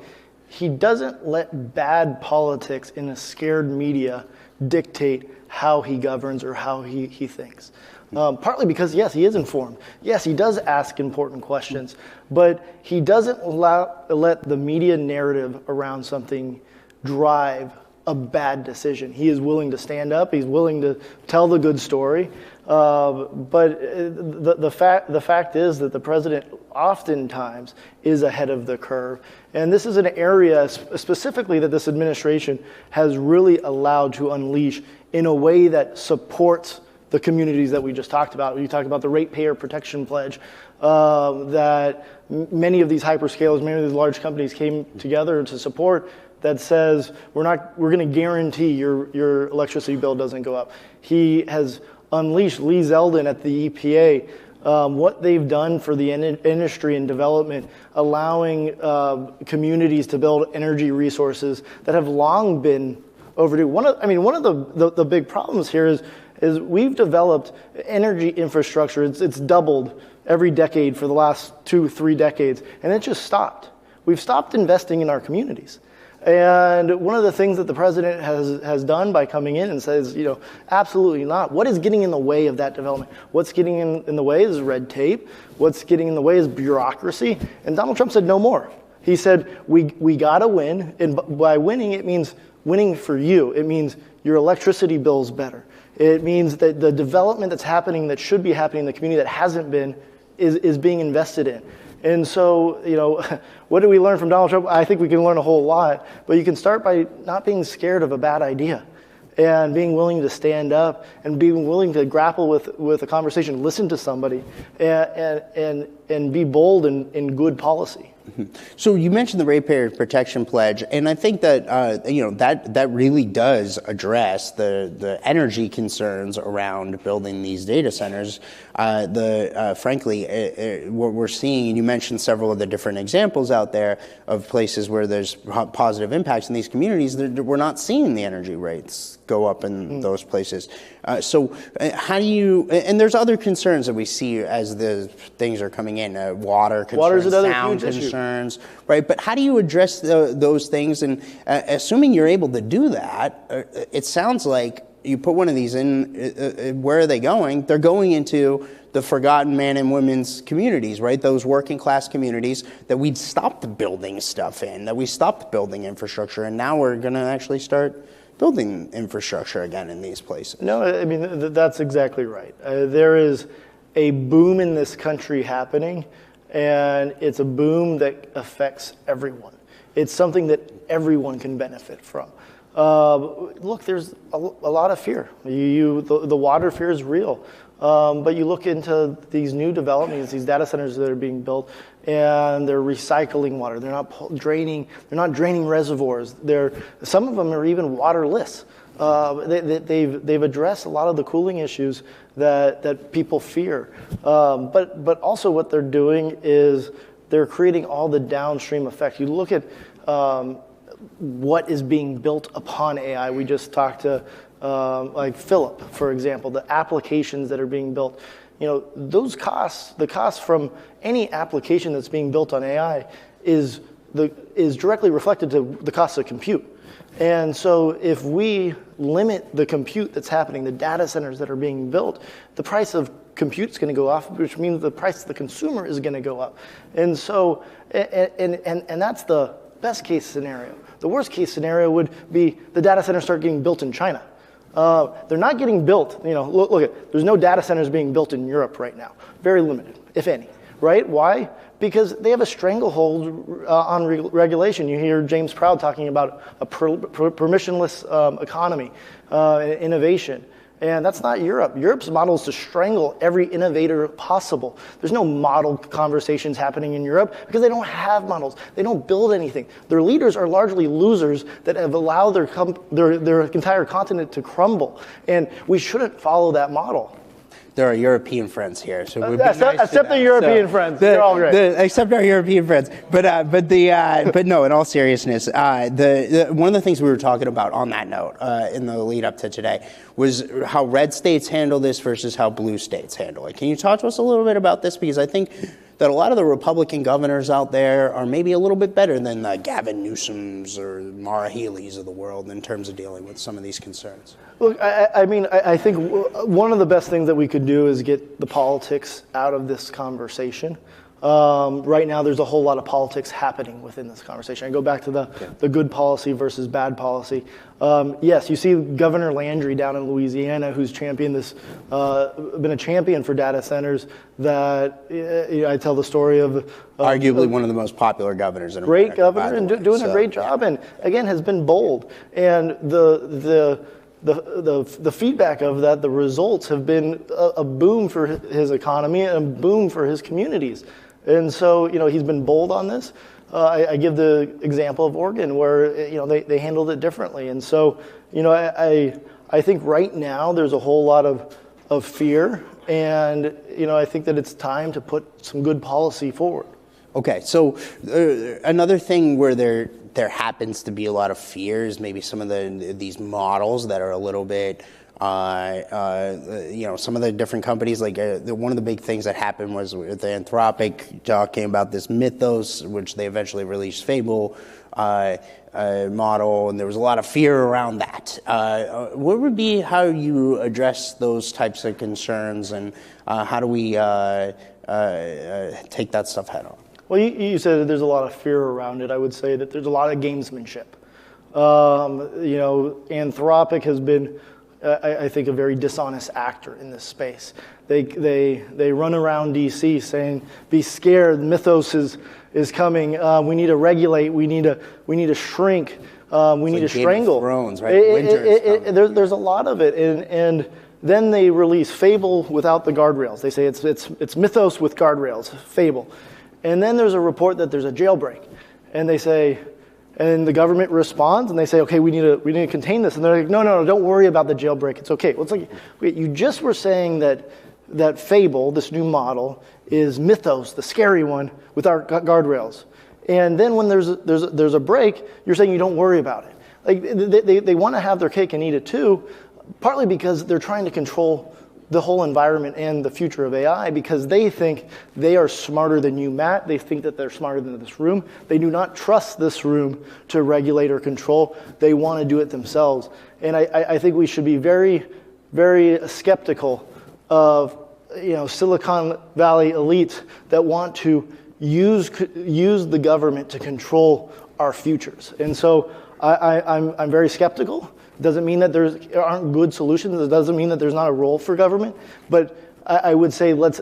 he doesn't let bad politics in a scared media dictate how he governs or how he thinks. Partly because, yes, he is informed. Yes, he does ask important questions. But he doesn't let the media narrative around something drive a bad decision. He is willing to stand up. He's willing to tell the good story. But the fact is that the president oftentimes is ahead of the curve. And this is an area specifically that this administration has really allowed to unleash in a way that supports the communities that we just talked about. We talked about the ratepayer protection pledge that many of these hyperscalers, many of these large companies came together to support, that says we're going to guarantee your electricity bill doesn't go up. He has unleashed Lee Zeldin at the EPA, what they've done for the industry and development, allowing communities to build energy resources that have long been overdue. One of the big problems here is we've developed energy infrastructure. It's doubled every decade for the last 2-3 decades, and it just stopped. We've stopped investing in our communities. And one of the things that the president has done by coming in and says, absolutely not. What is getting in the way of that development? What's getting in the way is red tape. What's getting in the way is bureaucracy. And Donald Trump said no more. He said, we got to win. And by winning, it means winning for you. It means your electricity bill's better. It means that the development that's happening, that should be happening in the community that hasn't been, is being invested in. And so, what do we learn from Donald Trump? I think we can learn a whole lot, but you can start by not being scared of a bad idea and being willing to stand up and being willing to grapple with a conversation, listen to somebody, and be bold in good policy. So you mentioned the Ratepayer Protection Pledge, and I think that that really does address the energy concerns around building these data centers. Frankly, what we're seeing, and you mentioned several of the different examples out there of places where there's positive impacts in these communities. We're not seeing the energy rates go up in those places. So how do you? And there's other concerns that we see as the things are coming in. Water concerns, Water's another sound huge issue. concerns, right? But how do you address those things? And assuming you're able to do that, it sounds like you put one of these in. Where are they going? They're going into the forgotten man and women's communities, right? Those working class communities that we'd stopped building stuff in, that we stopped building infrastructure, and now we're going to actually start building infrastructure again in these places. No, I mean, that's exactly right. There is a boom in this country happening, and it's a boom that affects everyone. It's something that everyone can benefit from. Look, there's a lot of fear. The water fear is real. But you look into these new developments, these data centers that are being built, and they're recycling water. They're not draining reservoirs. Some of them are even waterless. They've addressed a lot of the cooling issues that people fear. But also what they're doing is they're creating all the downstream effects. You look at what is being built upon AI. We just talked to like Philip, for example, the applications that are being built. Those costs, the cost from any application that's being built on AI is directly reflected to the cost of compute. And so if we limit the compute that's happening, the data centers that are being built, the price of compute is going to go up, which means the price to the consumer is going to go up. And so, and that's the best case scenario. The worst case scenario would be the data centers start getting built in China. They're not getting built. Look, there's no data centers being built in Europe right now. Very limited, if any. Right? Why? Because they have a stranglehold on regulation. You hear James Proud talking about a permissionless economy, innovation. And that's not Europe. Europe's model is to strangle every innovator possible. There's no model conversations happening in Europe because they don't have models. They don't build anything. Their leaders are largely losers that have allowed their entire continent to crumble. And we shouldn't follow that model. There are European friends here, so we'd be except the European friends. They're all great. Except our European friends, but no. In all seriousness, one of the things we were talking about on that note in the lead up to today was how red states handle this versus how blue states handle it. Can you talk to us a little bit about this? Because I think that a lot of the Republican governors out there are maybe a little bit better than the Gavin Newsoms or Maura Healey's of the world in terms of dealing with some of these concerns. Look, I think one of the best things that we could do is get the politics out of this conversation. Right now, there's a whole lot of politics happening within this conversation. I go back to the good policy versus bad policy. Yes, you see Governor Landry down in Louisiana, who's championed this, been a champion for data centers. That I tell the story of arguably one of the most popular governors in America. Great governor and doing a great job, and again has been bold. And the feedback of that, the results have been a boom for his economy and a boom for his communities. And so, he's been bold on this. I give the example of Oregon where, they handled it differently. And so, I think right now there's a whole lot of fear. And, I think that it's time to put some good policy forward. Okay, so another thing where there happens to be a lot of fears, maybe some of these models that are a little bit, some of the different companies, like one of the big things that happened was with the Anthropic talking about this Mythos, which they eventually released Fable model, and there was a lot of fear around that. What would be how you address those types of concerns, and how do we take that stuff head on? Well, you said that there's a lot of fear around it. I would say that there's a lot of gamesmanship. Anthropic has been I think, a very dishonest actor in this space. They run around DC saying, "Be scared, Mythos is coming. We need to regulate. We need to shrink. We need to strangle." Game of Thrones, right? Winter is coming. There's a lot of it, and then they release Fable without the guardrails. They say it's Mythos with guardrails, Fable, and then there's a report that there's a jailbreak, and they say. And the government responds, and they say, "Okay, we need to contain this." And they're like, "No, don't worry about the jailbreak. It's okay." Well, it's like, wait, you just were saying that Fable, this new model, is Mythos, the scary one, with our guardrails. And then when there's a break, you're saying you don't worry about it. Like they want to have their cake and eat it too, partly because they're trying to control the whole environment and the future of AI because they think they are smarter than you, Matt. They think that they're smarter than this room. They do not trust this room to regulate or control. They want to do it themselves. And I think we should be very, very skeptical of Silicon Valley elites that want to use the government to control our futures. And so I'm very skeptical. Doesn't mean that there aren't good solutions. It doesn't mean that there's not a role for government. But I would say let's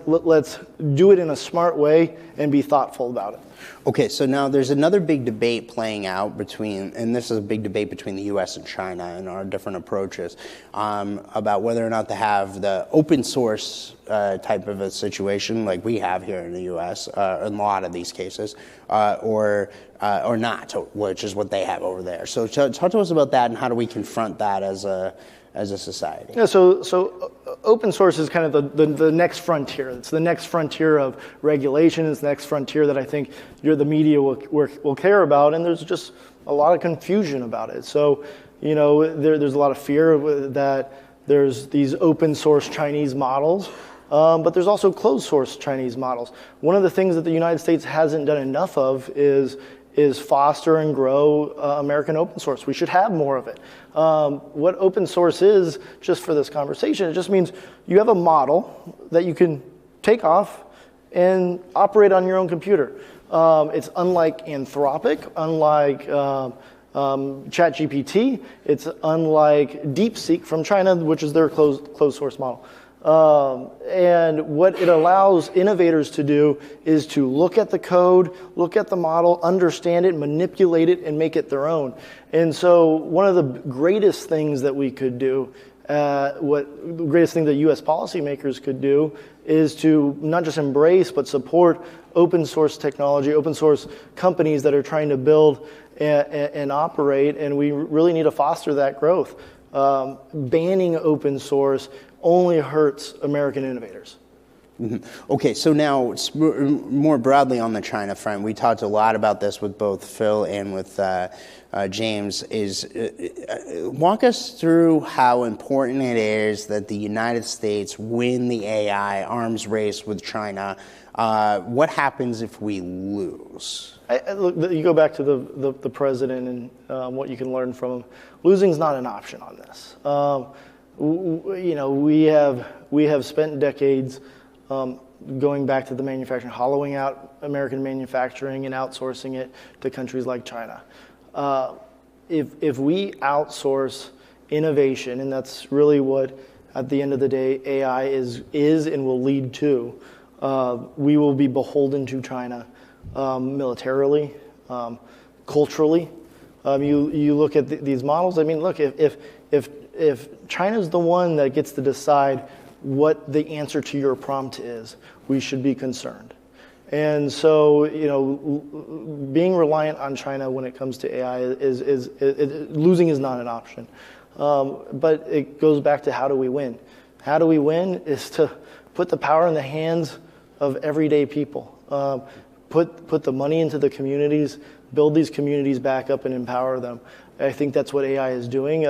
do it in a smart way and be thoughtful about it. Okay, so now there's another big debate playing out and this is a big debate between the U.S. and China and our different approaches about whether or not to have the open source type of a situation like we have here in the U.S. In a lot of these cases, or not, which is what they have over there. So talk to us about that and how do we confront that as a society? Yeah, so open source is kind of the next frontier. It's the next frontier of regulation. It's the next frontier that I think the media will care about, and there's just a lot of confusion about it. So, there's a lot of fear that there's these open source Chinese models, but there's also closed source Chinese models. One of the things that the United States hasn't done enough of is foster and grow American open source. We should have more of it. What open source is, just for this conversation, it just means you have a model that you can take off and operate on your own computer. It's unlike Anthropic, unlike ChatGPT. It's unlike DeepSeek from China, which is their closed source model. And what it allows innovators to do is to look at the code, look at the model, understand it, manipulate it, and make it their own. And so one of the greatest things that we could do, the greatest thing that U.S. policymakers could do is to not just embrace but support open source technology, open source companies that are trying to build and operate, and we really need to foster that growth. Banning open source only hurts American innovators. Mm-hmm. Okay, so now more broadly on the China front, we talked a lot about this with both Phil and with James. Walk us through how important it is that the United States win the AI arms race with China. What happens if we lose? Look, you go back to the president and what you can learn from him. Losing is not an option on this. We have spent decades going back to the manufacturing, hollowing out American manufacturing and outsourcing it to countries like China. If we outsource innovation, and that's really what, at the end of the day, AI is and will lead to, we will be beholden to China militarily, culturally. You look at these models. I mean, look, if China's the one that gets to decide what the answer to your prompt is, we should be concerned. And so, being reliant on China when it comes to AI losing is not an option. But it goes back to how do we win? How do we win is to put the power in the hands of everyday people. Put the money into the communities, build these communities back up and empower them. I think that's what AI is doing.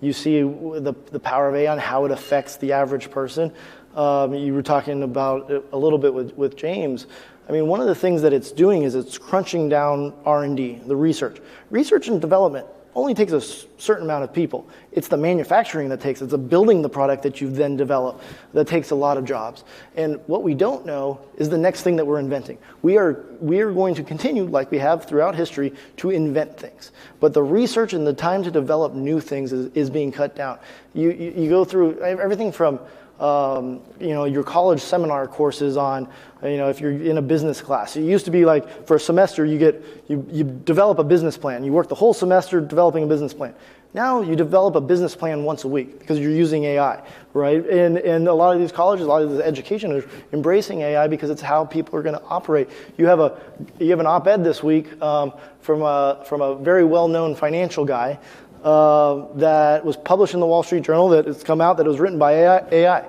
You see the power of AI and how it affects the average person. You were talking about it a little bit with James. I mean, one of the things that it's doing is it's crunching down R&D, the research. Research and development only takes a certain amount of people. It's the manufacturing it's the building the product that you've then developed that takes a lot of jobs. And what we don't know is the next thing that we're inventing. We are going to continue, like we have throughout history, to invent things. But the research and the time to develop new things is being cut down. You go through everything from your college seminar courses on, if you're in a business class. It used to be like for a semester you develop a business plan. You work the whole semester developing a business plan. Now you develop a business plan once a week because you're using AI, right? And a lot of these colleges, a lot of this education is embracing AI because it's how people are going to operate. You have an op-ed this week from a very well-known financial guy that was published in the Wall Street Journal that it's come out that it was written by AI.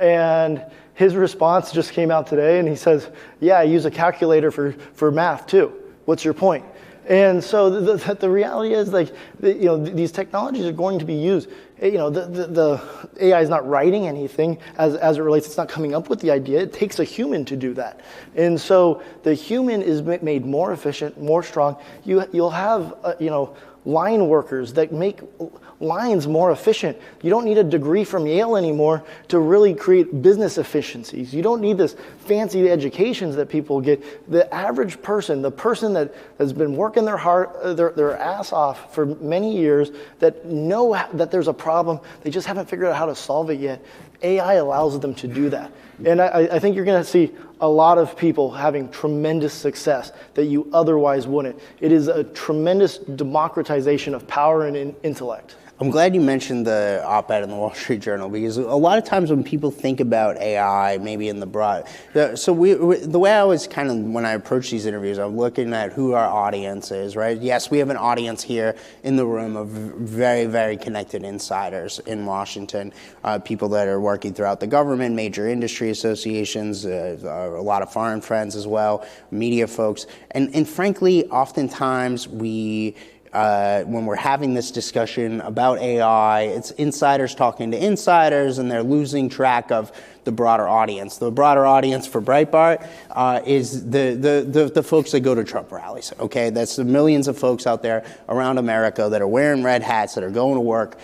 And his response just came out today, and he says, yeah, I use a calculator for math too. What's your point? And so the reality is, these technologies are going to be used. The AI is not writing anything as it relates. It's not coming up with the idea. It takes a human to do that. And so the human is made more efficient, more strong. You'll have, line workers that make lines more efficient. You don't need a degree from Yale anymore to really create business efficiencies. You don't need this fancy educations that people get. The average person, the person that has been working their ass off for many years, that know that there's a problem, they just haven't figured out how to solve it yet. AI allows them to do that. And I think you're going to see a lot of people having tremendous success that you otherwise wouldn't. It is a tremendous democratization of power and intellect. I'm glad you mentioned the op-ed in the Wall Street Journal, because a lot of times when people think about AI, maybe in the broad, so the way I was kind of, when I approach these interviews, I'm looking at who our audience is, right? Yes, we have an audience here in the room of very, very connected insiders in Washington, people that are working throughout the government, major industry associations, a lot of foreign friends as well, media folks, and frankly, oftentimes when we're having this discussion about AI, it's insiders talking to insiders, and they're losing track of the broader audience. The broader audience for Breitbart is the folks that go to Trump rallies, okay? That's the millions of folks out there around America that are wearing red hats, that are going to work,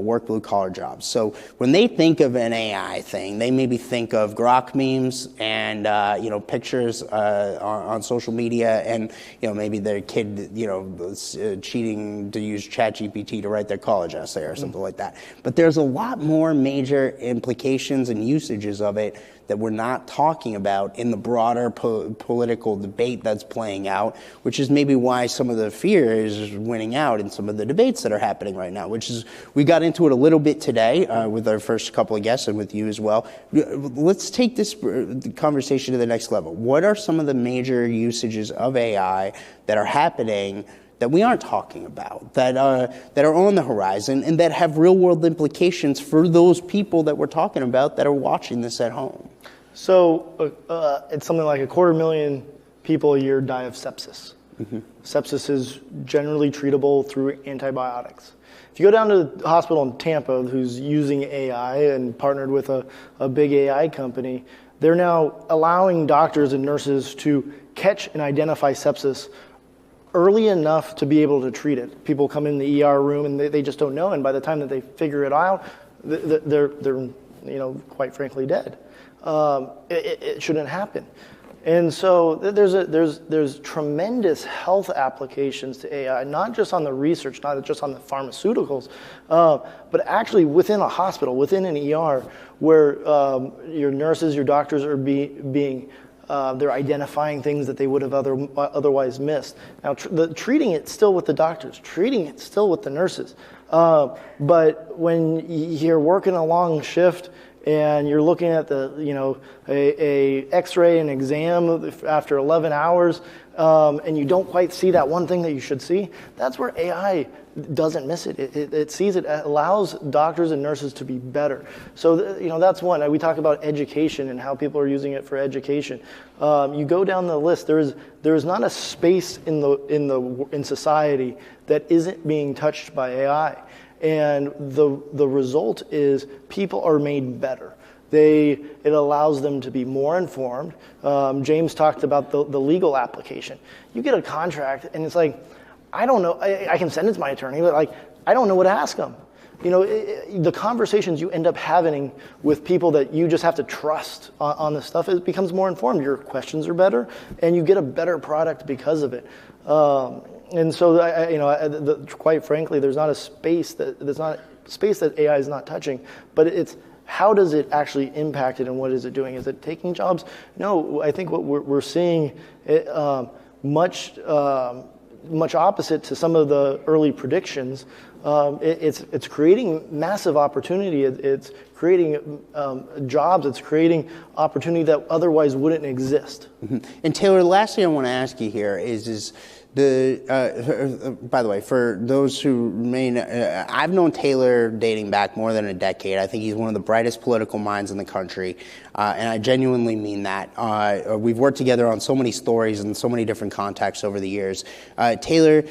work blue-collar jobs. So when they think of an AI thing, they maybe think of Grok memes and, pictures on social media, and, maybe their kid, cheating to use ChatGPT to write their college essay or something like that. But there's a lot more major implications and usages of it that we're not talking about in the broader political debate that's playing out, which is maybe why some of the fear is winning out in some of the debates that are happening right now, which is, we got into it a little bit today with our first couple of guests and with you as well. Let's take this conversation to the next level. What are some of the major usages of AI that are happening that we aren't talking about, that are on the horizon, and that have real-world implications for those people that we're talking about that are watching this at home? So it's something like 250,000 people a year die of sepsis. Mm-hmm. Sepsis is generally treatable through antibiotics. If you go down to the hospital in Tampa who's using AI and partnered with a big AI company, they're now allowing doctors and nurses to catch and identify sepsis early enough to be able to treat it. People come in the ER room and they just don't know, and by the time that they figure it out, they're quite frankly dead. It shouldn't happen. And so there's tremendous health applications to AI, not just on the research, not just on the pharmaceuticals, but actually within a hospital, within an ER, where your nurses, your doctors are being they're identifying things that they would have otherwise missed. Now, treating it still with the doctors, treating it still with the nurses. But when you're working a long shift and you're looking at a X-ray and exam after 11 hours, and you don't quite see that one thing that you should see, that's where AI doesn't miss it. It sees it, allows doctors and nurses to be better. So that's one. We talk about education and how people are using it for education. You go down the list. There is not a space in society that isn't being touched by AI. And the result is people are made better. It allows them to be more informed. James talked about the legal application. You get a contract, and it's like, I don't know. I can send it to my attorney, but like, I don't know what to ask them. You know, the conversations you end up having with people that you just have to trust on this stuff, it becomes more informed. Your questions are better, and you get a better product because of it. And so, quite frankly, there's not a space that AI is not touching, but it's how does it actually impact it, and what is it doing? Is it taking jobs? No, I think what we're seeing much opposite to some of the early predictions. It's creating massive opportunity. It's creating jobs. It's creating opportunity that otherwise wouldn't exist. Mm-hmm. And Taylor, the last thing I want to ask you here is by the way, for those who may not, I've known Taylor dating back more than a decade. I think he's one of the brightest political minds in the country, and I genuinely mean that. We've worked together on so many stories and so many different contexts over the years. Taylor,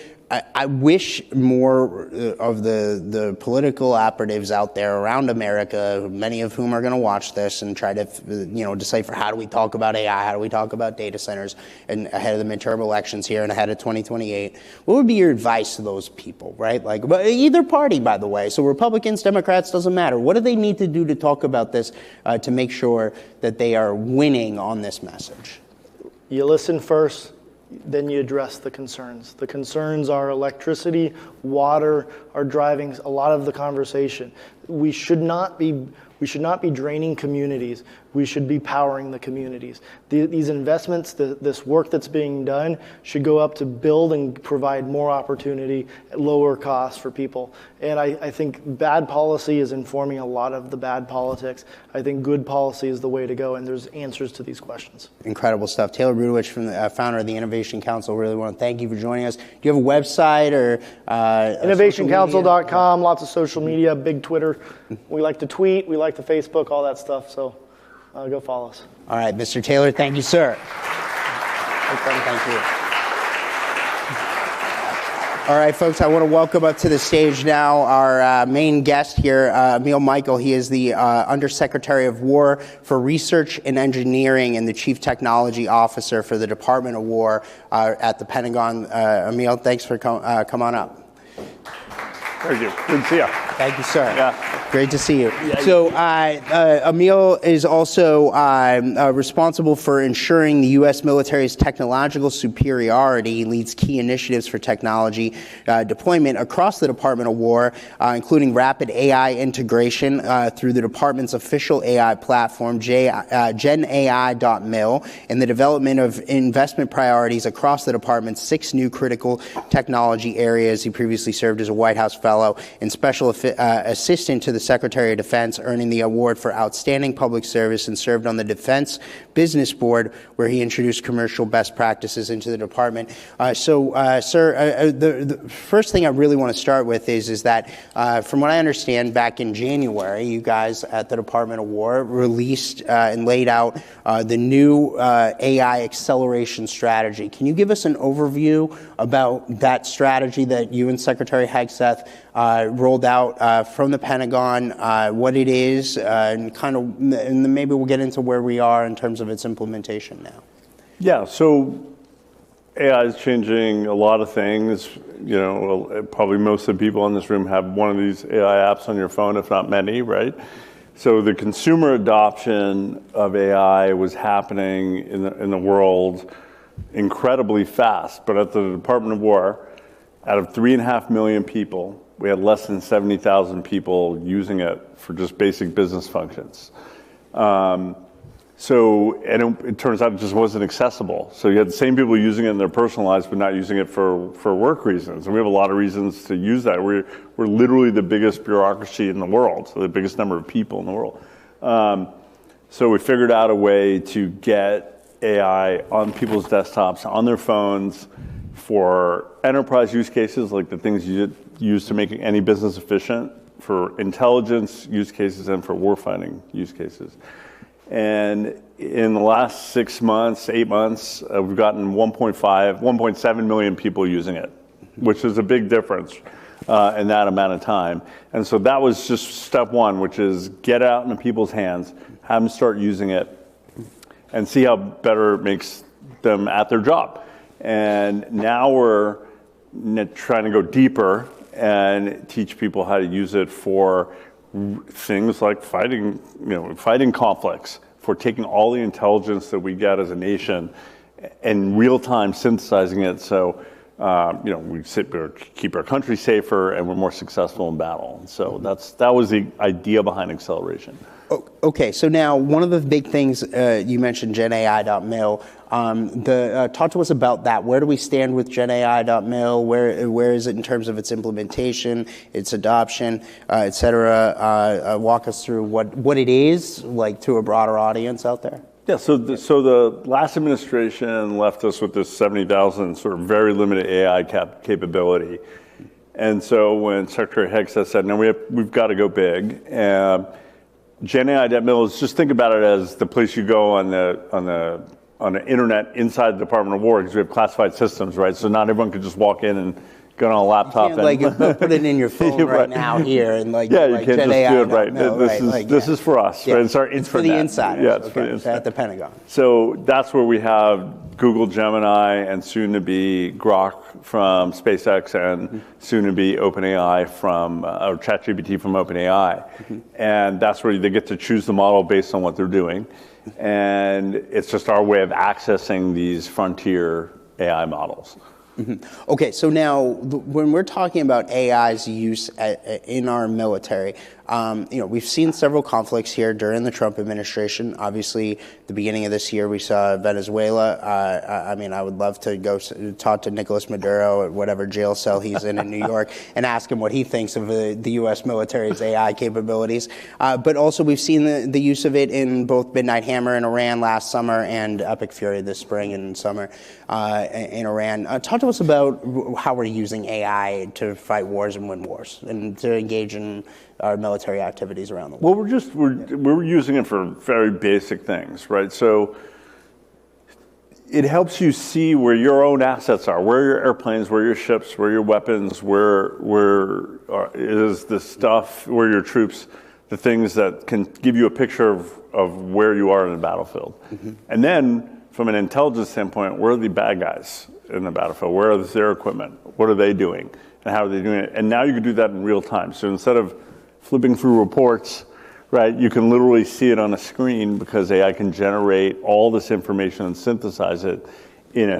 I wish more of the political operatives out there around America, many of whom are going to watch this and try to, decipher how do we talk about AI, how do we talk about data centers, and ahead of the midterm elections here and ahead of 2028. What would be your advice to those people, right? Like, either party, by the way. So Republicans, Democrats, doesn't matter. What do they need to do to talk about this to make sure that they are winning on this message? You listen first. Then you address the concerns. The concerns are electricity, water are driving a lot of the conversation. We should not be draining communities. We should be powering the communities. These investments, this work that's being done should go up to build and provide more opportunity at lower costs for people. And I think bad policy is informing a lot of the bad politics. I think good policy is the way to go, and there's answers to these questions. Incredible stuff. Taylor Budowich, from the founder of the Innovation Council, really want to thank you for joining us. Do you have a website or innovationcouncil.com, lots of social media, big Twitter. We like to tweet, we like to Facebook, all that stuff. So go follow us. All right, Mr. Taylor, thank you, sir. Thank you. All right, folks, I want to welcome up to the stage now our main guest here, Emil Michael. He is the Undersecretary of War for Research and Engineering and the Chief Technology Officer for the Department of War at the Pentagon. Emil, thanks for come on up. Thank you. Good to see you. Thank you, sir. Yeah. Great to see you. So Emil is also responsible for ensuring the U.S. military's technological superiority. He leads key initiatives for technology deployment across the Department of War, including rapid AI integration through the department's official AI platform, GenAI.mil, and the development of investment priorities across the department's 6 new critical technology areas. He previously served as a White House fellow and special assistant to the Secretary of Defense, earning the award for outstanding public service, and served on the Defense Business Board, where he introduced commercial best practices into the department. Sir, the first thing I really want to start with is that, from what I understand, back in January, you guys at the Department of War released and laid out the new AI acceleration strategy. Can you give us an overview about that strategy that you and Secretary Hegseth rolled out from the Pentagon, what it is, and then maybe we'll get into where we are in terms of its implementation now. Yeah, so AI is changing a lot of things. You know, probably most of the people in this room have one of these AI apps on your phone, if not many, right? So the consumer adoption of AI was happening in the world incredibly fast. But at the Department of War, out of 3.5 million people, we had less than 70,000 people using it for just basic business functions. It turns out it just wasn't accessible. So you had the same people using it in their personal lives, but not using it for work reasons. And we have a lot of reasons to use that. We're literally the biggest bureaucracy in the world, so the biggest number of people in the world. So we figured out a way to get AI on people's desktops, on their phones, for enterprise use cases, like the things you use to make any business efficient, for intelligence use cases, and for warfighting use cases. And in the last 6 months, 8 months, we've gotten 1.7 million people using it, which is a big difference in that amount of time. And so that was just step one, which is get out into people's hands, have them start using it, and see how better it makes them at their job. And now we're trying to go deeper and teach people how to use it for things like fighting conflicts, for taking all the intelligence that we get as a nation and real time synthesizing it. So, we keep our country safer and we're more successful in battle. And so that was the idea behind acceleration. Okay, so now one of the big things you mentioned, GenAI.mil. Talk to us about that. Where do we stand with GenAI.mil? Where is it in terms of its implementation, its adoption, et cetera? Walk us through what it is, like, to a broader audience out there. Yeah, so the last administration left us with this 70,000 sort of very limited AI capability. And so when Secretary Hegseth said, no, we've got to go big, GenAI.mil is, just think about it as the place you go on the internet inside the Department of War, because we have classified systems, right? So not everyone could just walk in and get on a laptop you can't, put it in your phone right now here and you can't just do it right. This is for us. Yeah. Right? It's our intranet. It's for the insiders. Yeah, it's for the insiders. At the Pentagon. So that's where we have Google Gemini and soon to be Grok from SpaceX and soon to be OpenAI or ChatGPT from OpenAI. And that's where they get to choose the model based on what they're doing. And it's just our way of accessing these frontier AI models. Okay, so now when we're talking about AI's use in our military, we've seen several conflicts here during the Trump administration. Obviously, the beginning of this year, we saw Venezuela. I would love to go talk to Nicolas Maduro at whatever jail cell he's in New York and ask him what he thinks of the U.S. military's AI capabilities. But also, we've seen the use of it in both Midnight Hammer in Iran last summer and Epic Fury this spring and summer in Iran. Talk to us about how we're using AI to fight wars and win wars and to engage in our military activities around the world. Well, we're using it for very basic things, right? So it helps you see where your own assets are, where your airplanes, where your ships, where your weapons, where is the stuff, where your troops, the things that can give you a picture of where you are in the battlefield. And then from an intelligence standpoint, where are the bad guys in the battlefield? Where is their equipment? What are they doing? And how are they doing it? And now you can do that in real time. So instead of flipping through reports, right, you can literally see it on a screen because AI can generate all this information and synthesize it in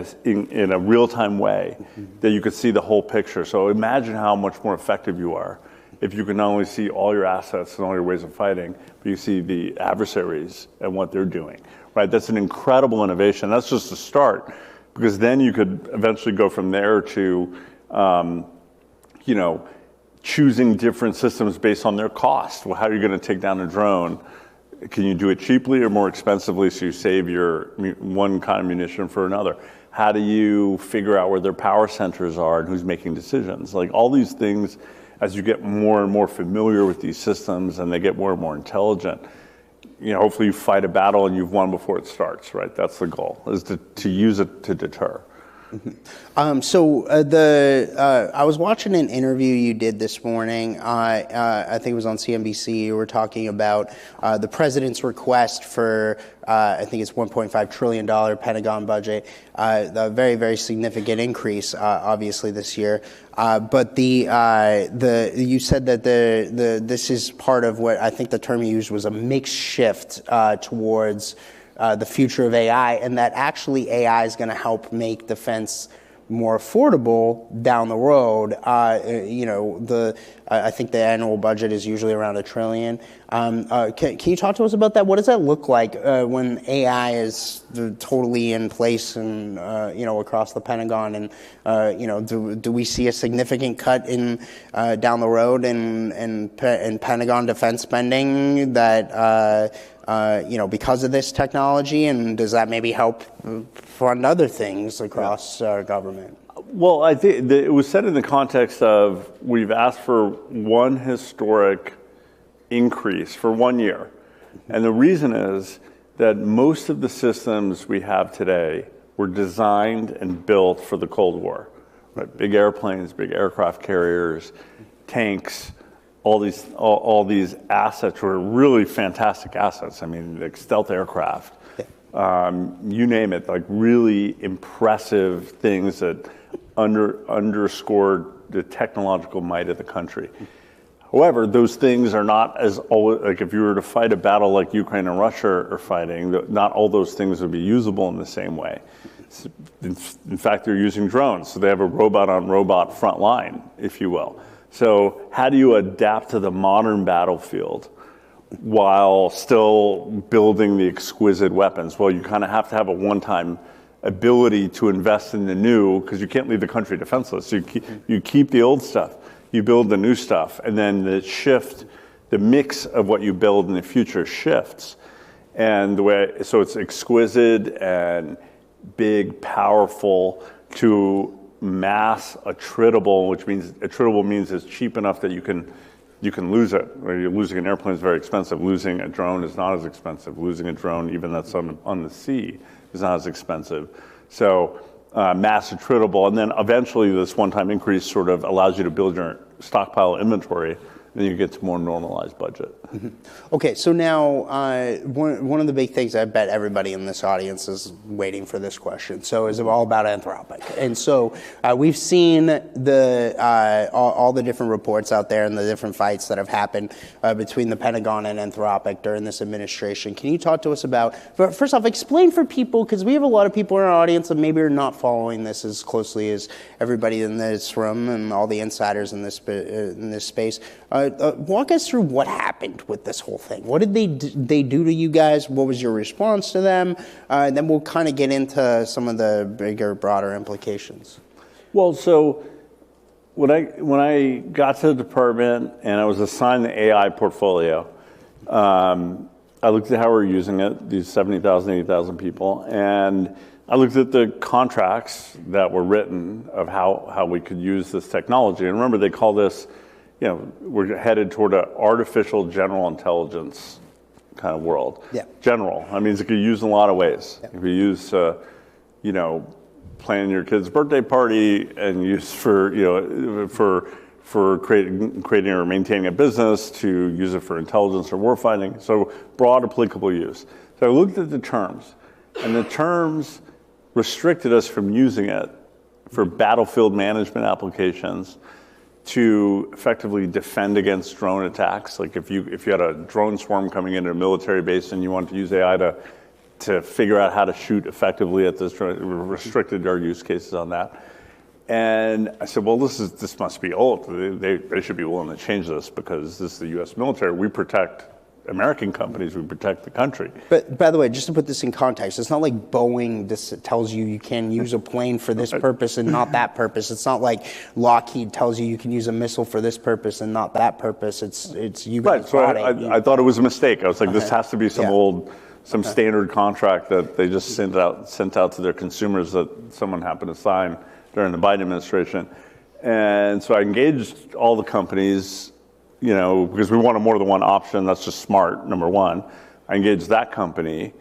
a real-time way that you could see the whole picture. So imagine how much more effective you are if you can not only see all your assets and all your ways of fighting, but you see the adversaries and what they're doing, right? That's an incredible innovation. That's just a start, because then you could eventually go from there to, choosing different systems based on their cost. Well, how are you going to take down a drone? Can you do it cheaply or more expensively so you save your one kind of munition for another? How do you figure out where their power centers are and who's making decisions? Like all these things, as you get more and more familiar with these systems and they get more and more intelligent, hopefully you fight a battle and you've won before it starts, right? That's the goal, is to use it to deter. I was watching an interview you did this morning. I think it was on CNBC. You were talking about the president's request for, I think it's $1.5 trillion Pentagon budget, a very, very significant increase, obviously this year. But you said that this is part of what I think the term you used was a mixed shift towards the future of AI, and that actually AI is going to help make defense more affordable down the road. I think the annual budget is usually around $1 trillion. Can you talk to us about that? What does that look like when AI is totally in place and across the Pentagon? And do we see a significant cut in down the road in Pentagon defense spending that because of this technology, and does that maybe help fund other things across our government? Well, I think it was said in the context of we've asked for one historic increase for 1 year. And the reason is that most of the systems we have today were designed and built for the Cold War. Right? Big airplanes, big aircraft carriers, tanks, all these assets were really fantastic assets. I mean, like stealth aircraft, you name it, like really impressive things that underscored the technological might of the country. However, those things are not as like if you were to fight a battle like Ukraine and Russia are fighting, not all those things would be usable in the same way. In fact, they're using drones, so they have a robot-on-robot front line, if you will. So how do you adapt to the modern battlefield while still building the exquisite weapons? Well, you kind of have to have a one-time ability to invest in the new, because you can't leave the country defenseless. You keep the old stuff, you build the new stuff, and then the mix of what you build in the future shifts. And so it's exquisite and big, powerful to mass attritable, which means attritable means it's cheap enough that you can lose it. You're losing an airplane is very expensive. Losing a drone is not as expensive. Losing a drone, even that's on the sea, is not as expensive. So mass attritable, and then eventually this one-time increase sort of allows you to build your stockpile inventory, then you get to more normalized budget. Mm-hmm. Okay, so now one of the big things I bet everybody in this audience is waiting for this question. So is it all about Anthropic? And so we've seen all the different reports out there and the different fights that have happened between the Pentagon and Anthropic during this administration. Can you talk to us about, first off, explain for people, because we have a lot of people in our audience that maybe are not following this as closely as everybody in this room and all the insiders in this space. Walk us through what happened with this whole thing. What did they do to you guys? What was your response to them? And then we'll kind of get into some of the bigger, broader implications. Well, so when I got to the department and I was assigned the AI portfolio, I looked at how we're using it, these 70,000, 80,000 people, and I looked at the contracts that were written of how we could use this technology. And remember, they call this, we're headed toward an artificial general intelligence kind of world. Yeah. General. That means it could be used in a lot of ways. Yeah. It could be used, planning your kid's birthday party and used for creating or maintaining a business, to use it for intelligence or warfighting. So broad applicable use. So I looked at the terms, and the terms restricted us from using it for battlefield management applications to effectively defend against drone attacks. Like if you had a drone swarm coming into a military base and you wanted to use AI to figure out how to shoot effectively at this drone, we restricted our use cases on that. And I said, well, this must be old. They should be willing to change this, because this is the U.S. military. We protect American companies, we protect the country. But by the way, just to put this in context, it's not like Boeing tells you can use a plane for this purpose and not that purpose. It's not like Lockheed tells you can use a missile for this purpose and not that purpose. It's you guys. Right. So I thought it was a mistake. I was like, this has to be some standard contract that they just sent out to their consumers that someone happened to sign during the Biden administration. And so I engaged all the companies, because we wanted more than one option. That's just smart, number one. I engaged that company,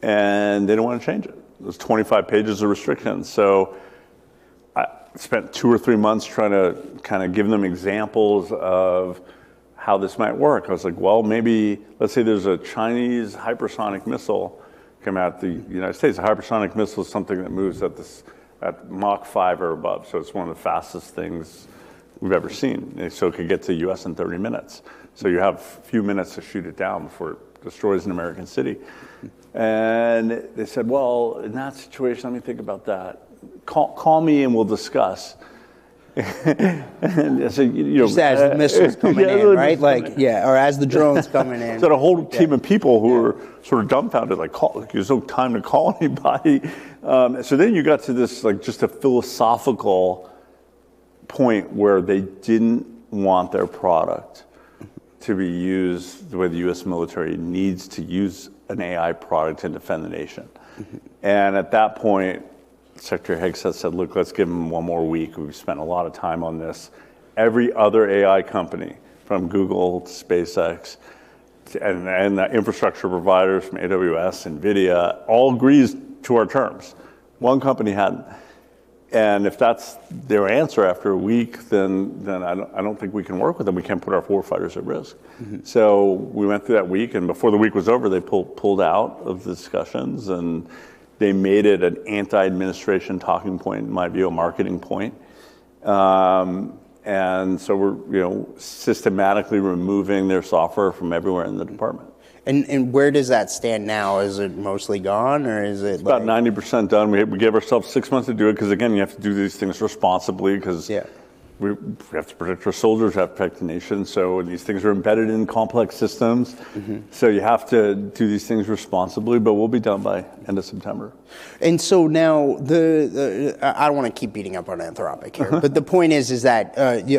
and they didn't want to change it. There's 25 pages of restrictions. So I spent 2 or 3 months trying to kind of give them examples of how this might work. I was like, well, maybe, let's say there's a Chinese hypersonic missile come out the United States. A hypersonic missile is something that moves at Mach 5 or above. So it's one of the fastest things we've ever seen. So it could get to the U.S. in 30 minutes. So you have a few minutes to shoot it down before it destroys an American city. And they said, well, in that situation, let me think about that. Call me and we'll discuss. And I said, just as the missiles coming in, right? Or as the drones coming in. So a whole team of people who were sort of dumbfounded, there's no time to call anybody. So then you got to this, just a philosophical point where they didn't want their product to be used the way the U.S. military needs to use an AI product to defend the nation. And at that point, Secretary Hegseth said, look, let's give them one more week. We've spent a lot of time on this. Every other AI company, from Google to SpaceX, and the infrastructure providers from AWS, NVIDIA, all agrees to our terms. One company hadn't. And if that's their answer after a week, then I don't think we can work with them. We can't put our warfighters at risk. So we went through that week, and before the week was over, they pulled out of the discussions, and they made it an anti-administration talking point, in my view, a marketing point. And so we're systematically removing their software from everywhere in the department. And where does that stand now? Is it mostly gone, or is it about 90% done? We gave ourselves 6 months to do it because, again, you have to do these things responsibly because we have to protect our soldiers, have to protect the nation. So these things are embedded in complex systems. So you have to do these things responsibly, but we'll be done by end of September. And so now I don't want to keep beating up on Anthropic here, but the point is that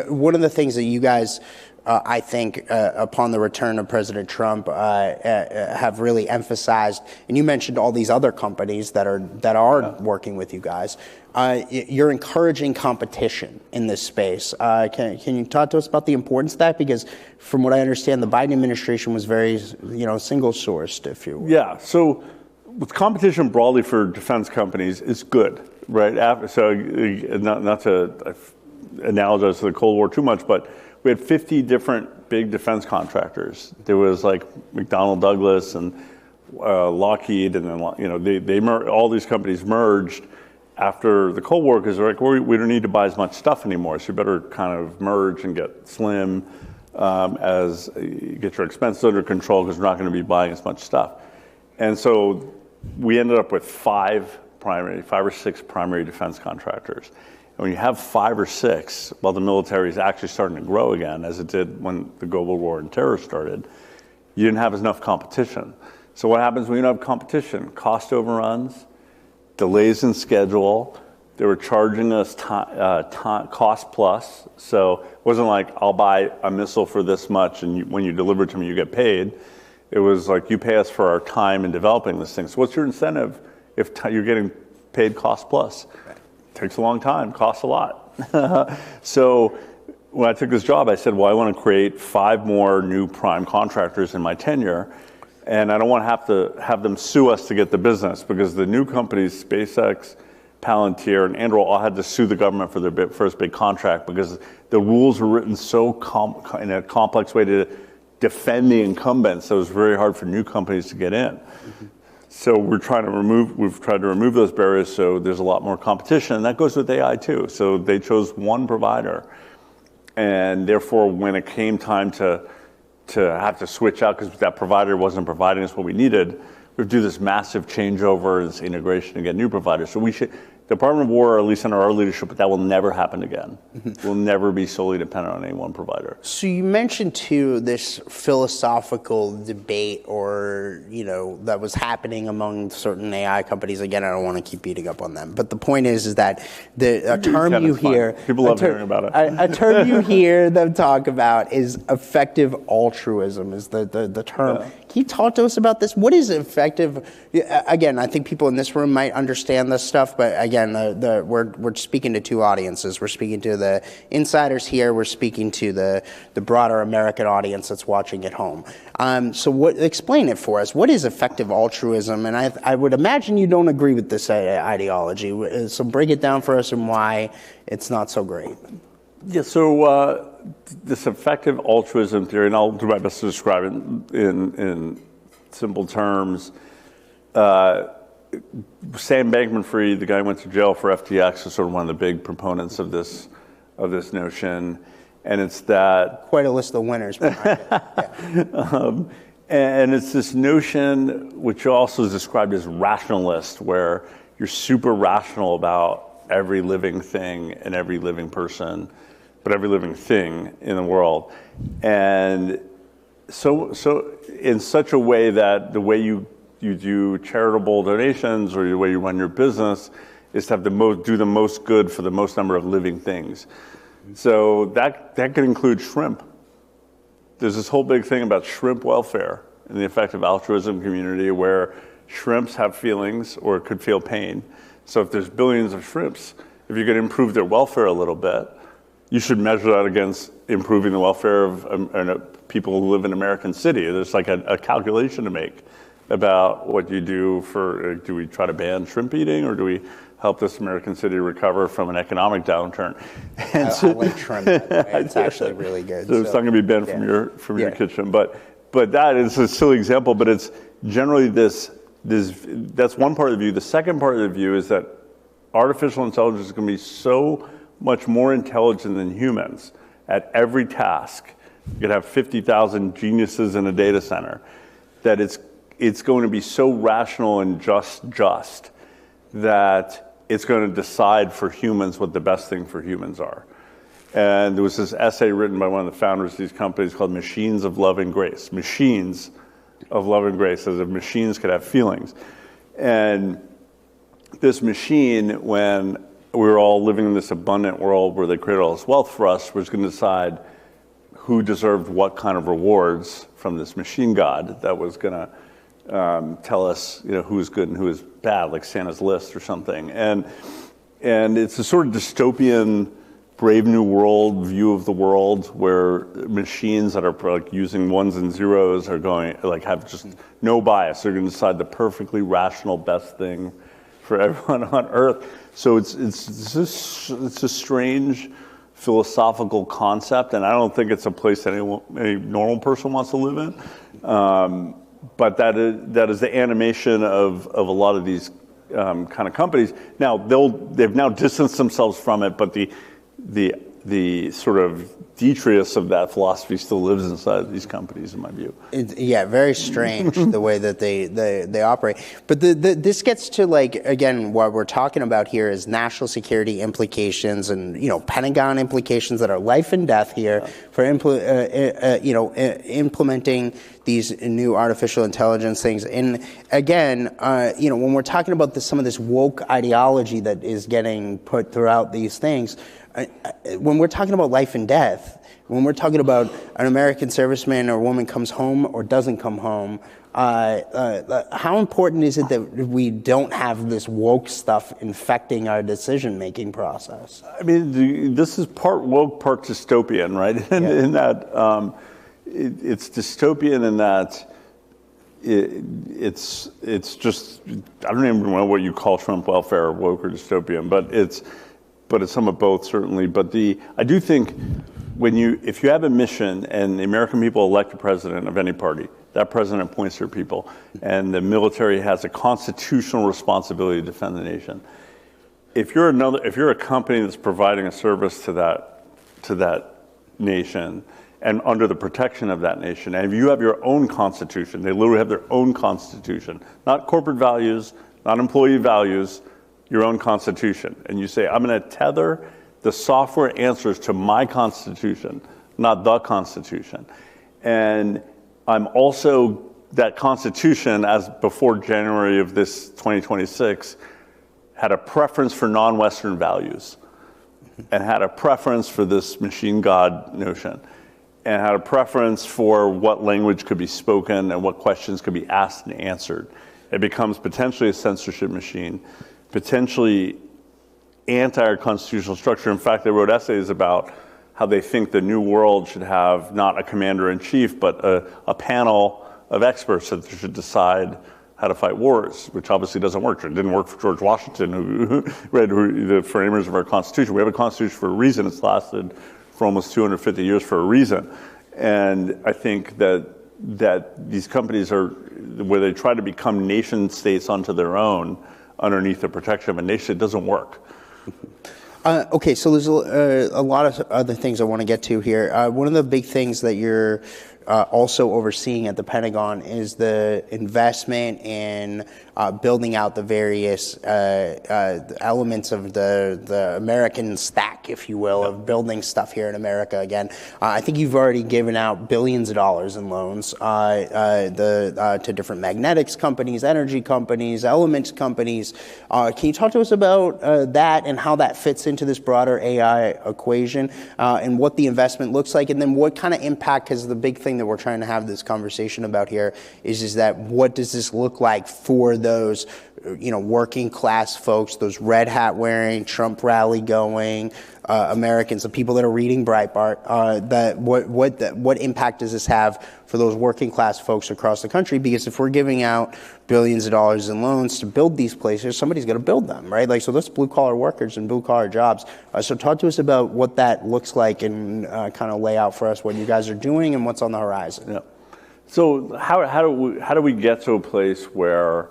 one of the things that you guys I think upon the return of President Trump have really emphasized, and you mentioned all these other companies that are working with you guys. You're encouraging competition in this space. Can you talk to us about the importance of that? Because from what I understand, the Biden administration was very single sourced, if you will. Yeah. So with competition broadly for defense companies is good, right? So not to analogize to the Cold War too much, but we had 50 different big defense contractors. There was like McDonnell Douglas and Lockheed, and then all these companies merged after the Cold War because they're like, we don't need to buy as much stuff anymore, so you better kind of merge and get slim as you get your expenses under control because we're not going to be buying as much stuff. And so we ended up with 5 or 6 primary defense contractors. And when you have 5 or 6, while the military is actually starting to grow again, as it did when the global war on terror started, you didn't have enough competition. So what happens when you don't have competition? Cost overruns, delays in schedule. They were charging us cost plus. So it wasn't like, I'll buy a missile for this much, and when you deliver it to me, you get paid. It was like, you pay us for our time in developing this thing. So what's your incentive if you're getting paid cost plus? Takes a long time, costs a lot. So when I took this job, I said, well, I want to create 5 more new prime contractors in my tenure, and I don't want to have them sue us to get the business, because the new companies, SpaceX, Palantir, and Anduril, all had to sue the government for their first big contract because the rules were written so in a complex way to defend the incumbents, so it was very hard for new companies to get in. So we've tried to remove those barriers so there's a lot more competition, and that goes with AI too. So they chose one provider, and therefore when it came time to have to switch out because that provider wasn't providing us what we needed, we do this massive changeover, this integration to get new providers. So the Department of War, at least under our leadership, that will never happen again. We'll never be solely dependent on any one provider. So you mentioned too this philosophical debate, that was happening among certain AI companies. Again, I don't want to keep beating up on them, but the point is that a term you hear, people love hearing about it. A term you hear them talk about is effective altruism. Is the term? Yeah. Can you talk to us about this? What is effective? Again, I think people in this room might understand this stuff, but again, we're speaking to 2 audiences. We're speaking to the insiders here. We're speaking to the broader American audience that's watching at home. So explain it for us. What is effective altruism? And I would imagine you don't agree with this ideology. So break it down for us and why it's not so great. Yeah, so this effective altruism theory, and I'll do my best to describe it in simple terms. Sam Bankman-Fried, the guy who went to jail for FTX, is sort of one of the big proponents of this notion, and it's that quite a list of winners behind it. Yeah. And it's this notion, which also is described as rationalist, where you're super rational about every living thing and every living person, but every living thing in the world, and so in such a way that the way you do charitable donations or the way you run your business is to have do the most good for the most number of living things. So that could include shrimp. There's this whole big thing about shrimp welfare in the effective altruism community where shrimps have feelings or could feel pain. So if there's billions of shrimps, if you could improve their welfare a little bit, you should measure that against improving the welfare of people who live in American City. There's like a calculation to make about what you do for, do we try to ban shrimp eating, or do we help this American city recover from an economic downturn? And I like shrimp. It's actually really good. So it's not going to be banned from your kitchen, but that is a silly example. But it's generally this. That's one part of the view. The second part of the view is that artificial intelligence is going to be so much more intelligent than humans at every task. You could have 50,000 geniuses in a data center, that it's going to be so rational and just that it's going to decide for humans what the best thing for humans are. And there was this essay written by one of the founders of these companies called Machines of Love and Grace. Machines of Love and Grace, as if machines could have feelings. And this machine, when we were all living in this abundant world where they created all this wealth for us, was going to decide who deserved what kind of rewards from this machine god that was going to tell us, who is good and who is bad, like Santa's List or something. And it's a sort of dystopian Brave New World view of the world, where machines that are like using ones and zeros are going, like, have just no bias. They're going to decide the perfectly rational best thing for everyone on Earth. So it's a strange philosophical concept, and I don't think it's a place that any normal person wants to live in. But that is the animation of a lot of these kind of companies. Now they've now distanced themselves from it, but the sort of detritus of that philosophy still lives inside these companies, in my view. Very strange the way that they operate. But this gets to, like, again, what we're talking about here is national security implications and, Pentagon implications that are life and death here for implementing these new artificial intelligence things. And again, when we're talking about some of this woke ideology that is getting put throughout these things, when we're talking about life and death, when we're talking about an American serviceman or woman comes home or doesn't come home, how important is it that we don't have this woke stuff infecting our decision-making process? I mean, this is part woke, part dystopian, right? In that it's dystopian in that it's just, I don't even know what you call Trump welfare, woke or dystopian, but it's some of both, certainly. But I do think if you have a mission and the American people elect a president of any party, that president appoints their people, and the military has a constitutional responsibility to defend the nation. If you're a company that's providing a service to that nation and under the protection of that nation, and if you have your own constitution, they literally have their own constitution, not corporate values, not employee values, your own constitution, and you say, I'm going to tether the software answers to my constitution, not the constitution. And I'm also, that constitution, as before January of this 2026, had a preference for non-Western values, and had a preference for this machine god notion, and had a preference for what language could be spoken and what questions could be asked and answered. It becomes potentially a censorship machine, potentially anti-constitutional structure. In fact, they wrote essays about how they think the new world should have not a commander-in-chief, but a panel of experts that should decide how to fight wars, which obviously doesn't work. It didn't work for George Washington, who read the framers of our Constitution. We have a Constitution for a reason. It's lasted for almost 250 years for a reason. And I think that these companies are, where they try to become nation states unto their own, underneath the protection of a nation, it doesn't work. Okay, so there's a lot of other things I want to get to here. One of the big things that you're also overseeing at the Pentagon is the investment in building out the various elements of the American stack, if you will, of building stuff here in America again. I think you've already given out billions of dollars in loans to different magnetics companies, energy companies, elements companies. Can you talk to us about that and how that fits into this broader AI equation, and what the investment looks like, and then what kind of impact, because the big thing that we're trying to have this conversation about here is that what does this look like for those working class folks, those red hat wearing, Trump rally going Americans, the people that are reading Breitbart, what impact does this have for those working class folks across the country? Because if we're giving out billions of dollars in loans to build these places, somebody's going to build them, right? So that's blue collar workers and blue collar jobs. So talk to us about what that looks like and kind of lay out for us what you guys are doing and what's on the horizon. Yeah. So how do we get to a place where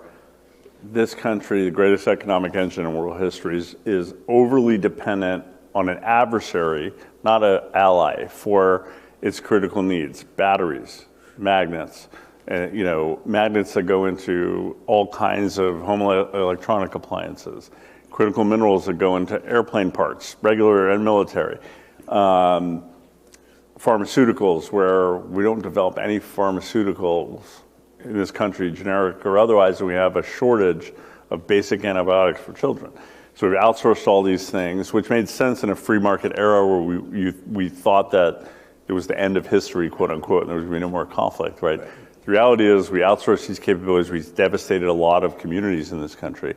this country, the greatest economic engine in world history, is overly dependent on an adversary, not an ally, for its critical needs? Batteries, magnets, magnets that go into all kinds of home electronic appliances, critical minerals that go into airplane parts, regular and military, pharmaceuticals, where we don't develop any pharmaceuticals in this country, generic or otherwise, and we have a shortage of basic antibiotics for children. So we've outsourced all these things, which made sense in a free market era where we thought that it was the end of history, quote unquote, and there was going to be no more conflict, right? The reality is we outsourced these capabilities. We devastated a lot of communities in this country.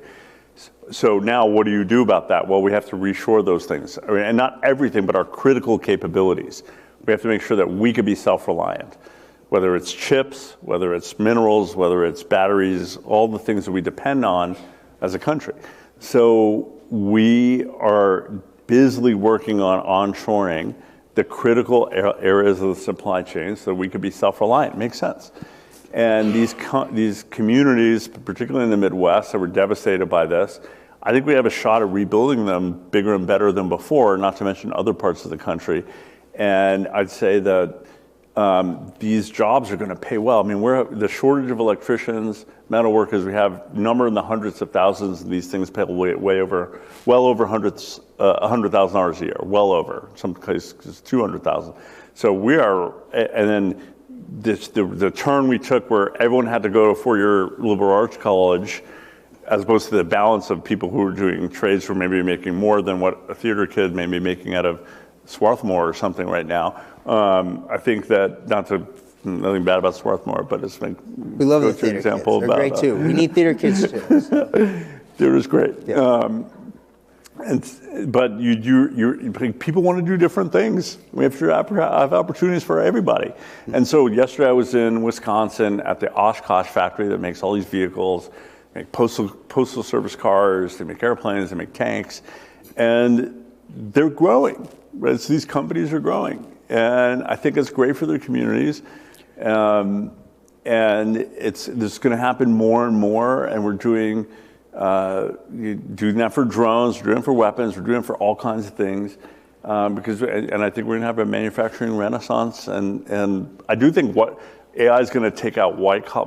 So now what do you do about that? Well, we have to reshore those things. And not everything, but our critical capabilities. We have to make sure that we could be self-reliant, whether it's chips, whether it's minerals, whether it's batteries, all the things that we depend on as a country. So we are busily working on onshoring the critical areas of the supply chain so that we could be self-reliant. Makes sense. And these communities, particularly in the Midwest, that were devastated by this, I think we have a shot at rebuilding them bigger and better than before, not to mention other parts of the country. And I'd say that these jobs are going to pay well. I mean, the shortage of electricians, metal workers, we have number in the hundreds of thousands, and these things pay well over $100,000 a year, well over, some cases 200,000. So we are, and then the turn we took where everyone had to go to a four-year liberal arts college, as opposed to the balance of people who were doing trades who were maybe making more than what a theater kid may be making out of Swarthmore or something right now. I think that, nothing bad about Swarthmore, but it's been we love the theater example kids. They're great too. We need theater kids too. So. Theater is great. Yeah. But people want to do different things. We have to have opportunities for everybody. And so yesterday I was in Wisconsin at the Oshkosh factory that makes all these vehicles, make postal service cars, they make airplanes, they make tanks, and they're growing. Right? So these companies are growing, and I think it's great for their communities. And this is going to happen more and more, and we're doing that for drones, we're doing it for weapons, we're doing it for all kinds of things. Because I think we're going to have a manufacturing renaissance, and I do think what AI is going to take out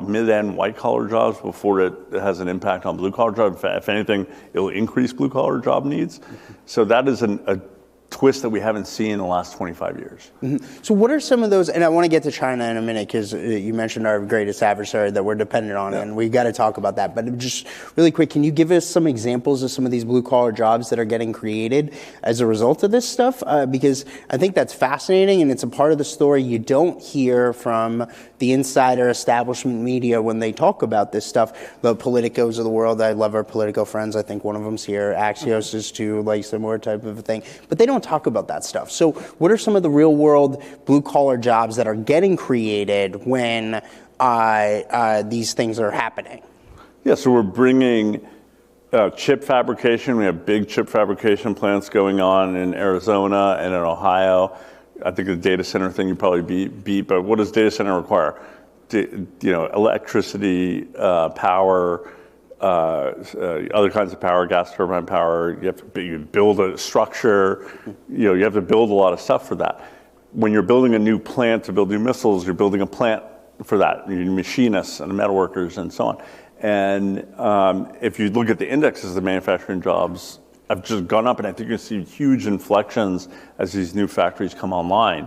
mid-end white-collar jobs before it has an impact on blue-collar jobs. If anything, it'll increase blue-collar job needs. So that is a twist that we haven't seen in the last 25 years. Mm-hmm. So what are some of those, and I want to get to China in a minute because you mentioned our greatest adversary that we're dependent on, and we've got to talk about that. But just really quick, can you give us some examples of some of these blue-collar jobs that are getting created as a result of this stuff? Because I think that's fascinating, and it's a part of the story you don't hear from the insider establishment media when they talk about this stuff. The Politicos of the world, I love our Politico friends. I think one of them's here. Axios is too, like similar type of a thing. But they don't talk about that stuff. So what are some of the real world blue collar jobs that are getting created when these things are happening? Yeah, so we're bringing chip fabrication. We have big chip fabrication plants going on in Arizona and in Ohio. I think the data center thing you probably beat, but what does data center require? Electricity, power, other kinds of power, gas turbine power. You have to build a structure. You have to build a lot of stuff for that. When you're building a new plant to build new missiles, you're building a plant for that. You need machinists and metal workers and so on. And if you look at the indexes of manufacturing jobs, have just gone up, and I think you'll see huge inflections as these new factories come online.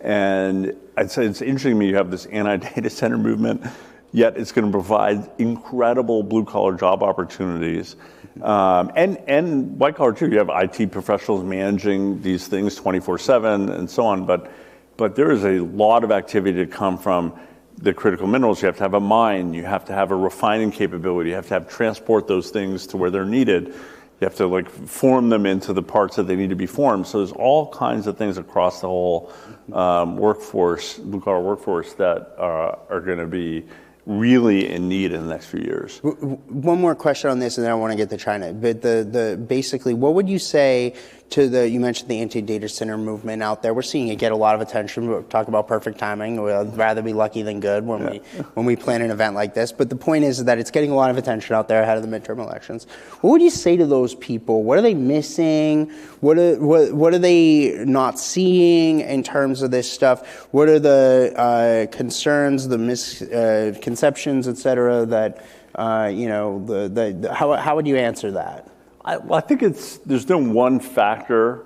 And I'd say it's interesting to me, you have this anti-data center movement, yet it's going to provide incredible blue-collar job opportunities. And white-collar too. You have IT professionals managing these things 24/7 and so on. But there is a lot of activity to come from the critical minerals, you have to have a mine, you have to have a refining capability, you have to have transport those things to where they're needed. You have to like form them into the parts that they need to be formed. So there's all kinds of things across the whole workforce, blue collar workforce, that are going to be really in need in the next few years. One more question on this, and then I want to get to China. But basically, what would you say to you mentioned the anti-data center movement out there? We're seeing it get a lot of attention. We talk about perfect timing. We'd rather be lucky than good when we plan an event like this. But the point is that it's getting a lot of attention out there ahead of the midterm elections. What would you say to those people? What are they missing? What are they not seeing in terms of this stuff? What are the concerns, the misconceptions, et cetera, that how would you answer that? I think there's no one factor,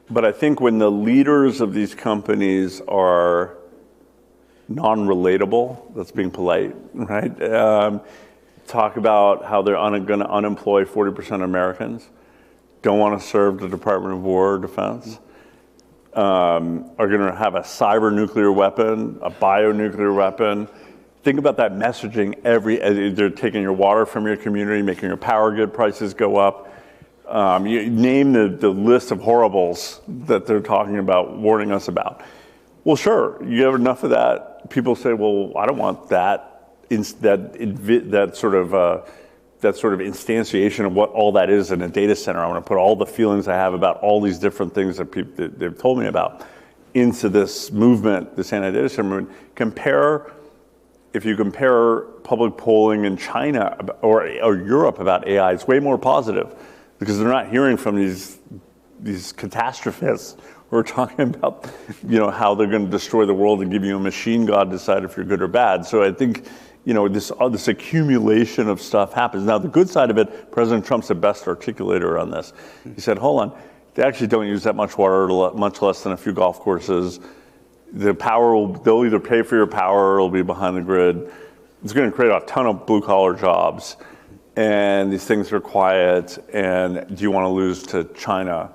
but I think when the leaders of these companies are non-relatable, that's being polite, right? Talk about how they're going to unemploy 40% of Americans, don't want to serve the Department of War or Defense, are going to have a cyber nuclear weapon, a bionuclear weapon. Think about that messaging they're taking your water from your community, making your power grid prices go up. You name the list of horribles that they're talking about, warning us about. Well, sure, you have enough of that. People say, well, I don't want that sort of instantiation of what all that is in a data center. I want to put all the feelings I have about all these different things that they've told me about into this movement, this anti-data center movement. If you compare public polling in China or Europe about AI, it's way more positive because they're not hearing from these catastrophists who are talking about, how they're going to destroy the world and give you a machine god to decide if you're good or bad. So I think, this accumulation of stuff happens. Now, the good side of it, President Trump's the best articulator on this. He said, hold on, they actually don't use that much water, much less than a few golf courses. The power they'll either pay for your power or it'll be behind the grid. It's going to create a ton of blue collar jobs. And these things are quiet. And do you want to lose to China?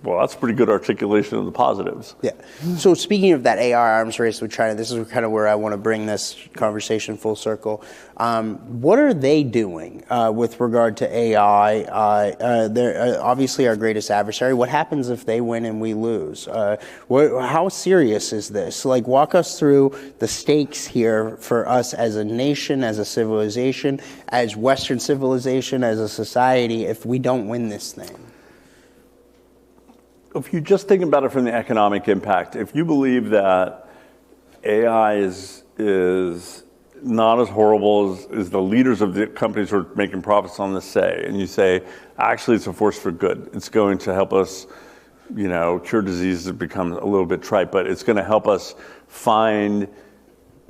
Well, that's pretty good articulation of the positives. Yeah. So speaking of that AI arms race with China, this is kind of where I want to bring this conversation full circle. What are they doing with regard to AI? They're obviously our greatest adversary. What happens if they win and we lose? How serious is this? Like, walk us through the stakes here for us as a nation, as a civilization, as Western civilization, as a society, if we don't win this thing. If you just think about it from the economic impact, if you believe that AI is not as horrible as the leaders of the companies who are making profits on this say, and you say, actually it's a force for good. It's going to help us, cure diseases that become a little bit trite, but it's going to help us find,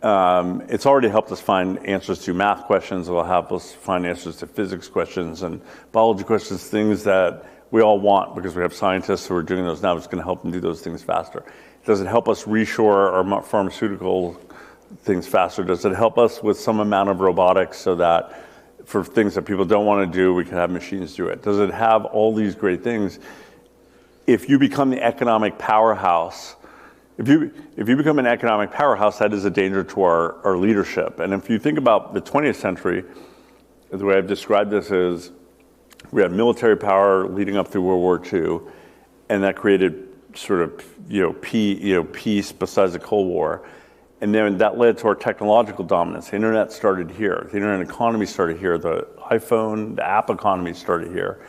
it's already helped us find answers to math questions. It will help us find answers to physics questions and biology questions, things that we all want because we have scientists who are doing those now. It's going to help them do those things faster. Does it help us reshore our pharmaceutical things faster? Does it help us with some amount of robotics so that for things that people don't want to do, we can have machines do it? Does it have all these great things? If you become the economic powerhouse, if you become an economic powerhouse, that is a danger to our leadership. And if you think about the 20th century, the way I've described this is, we had military power leading up through World War II, and that created sort of peace besides the Cold War. And then that led to our technological dominance. The internet started here. The internet economy started here. The iPhone, the app economy started here.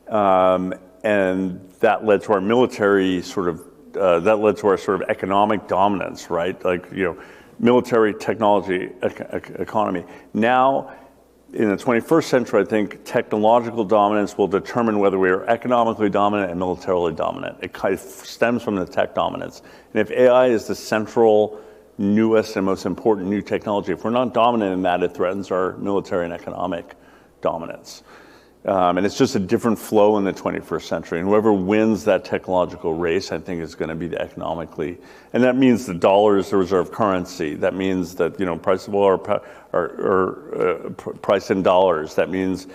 And that led to our military that led to our sort of economic dominance, right? Military technology economy. Now, in the 21st century, I think technological dominance will determine whether we are economically dominant and militarily dominant. It kind of stems from the tech dominance. And if AI is the central, newest, and most important new technology, if we're not dominant in that, it threatens our military and economic dominance. And it's just a different flow in the 21st century. And whoever wins that technological race, I think, is going to be the economically. And that means the dollar is the reserve currency. That means that, price of oil or price in dollars. That means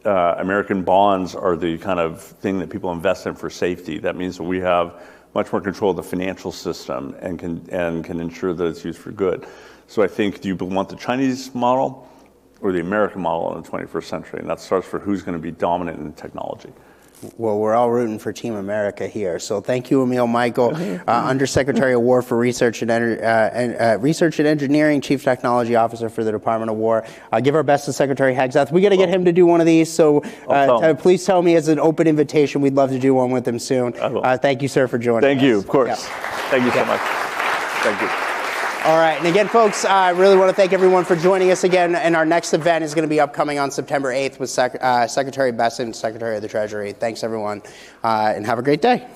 American bonds are the kind of thing that people invest in for safety. That means that we have much more control of the financial system and can ensure that it's used for good. So I think, do you want the Chinese model or the American model in the 21st century? And that starts for who's going to be dominant in technology. Well, we're all rooting for Team America here. So thank you, Emil Michael, Undersecretary of War for Research and Engineering, Chief Technology Officer for the Department of War. Give our best to Secretary Hegseth. We got to get him to do one of these. So please tell me as an open invitation. We'd love to do one with him soon. Thank you, sir, for joining us. Thank you, of course. Yeah. Thank you so much. Thank you. All right, and again, folks, I really want to thank everyone for joining us again. And our next event is going to be upcoming on September 8th with Secretary Bessent, Secretary of the Treasury. Thanks, everyone, and have a great day.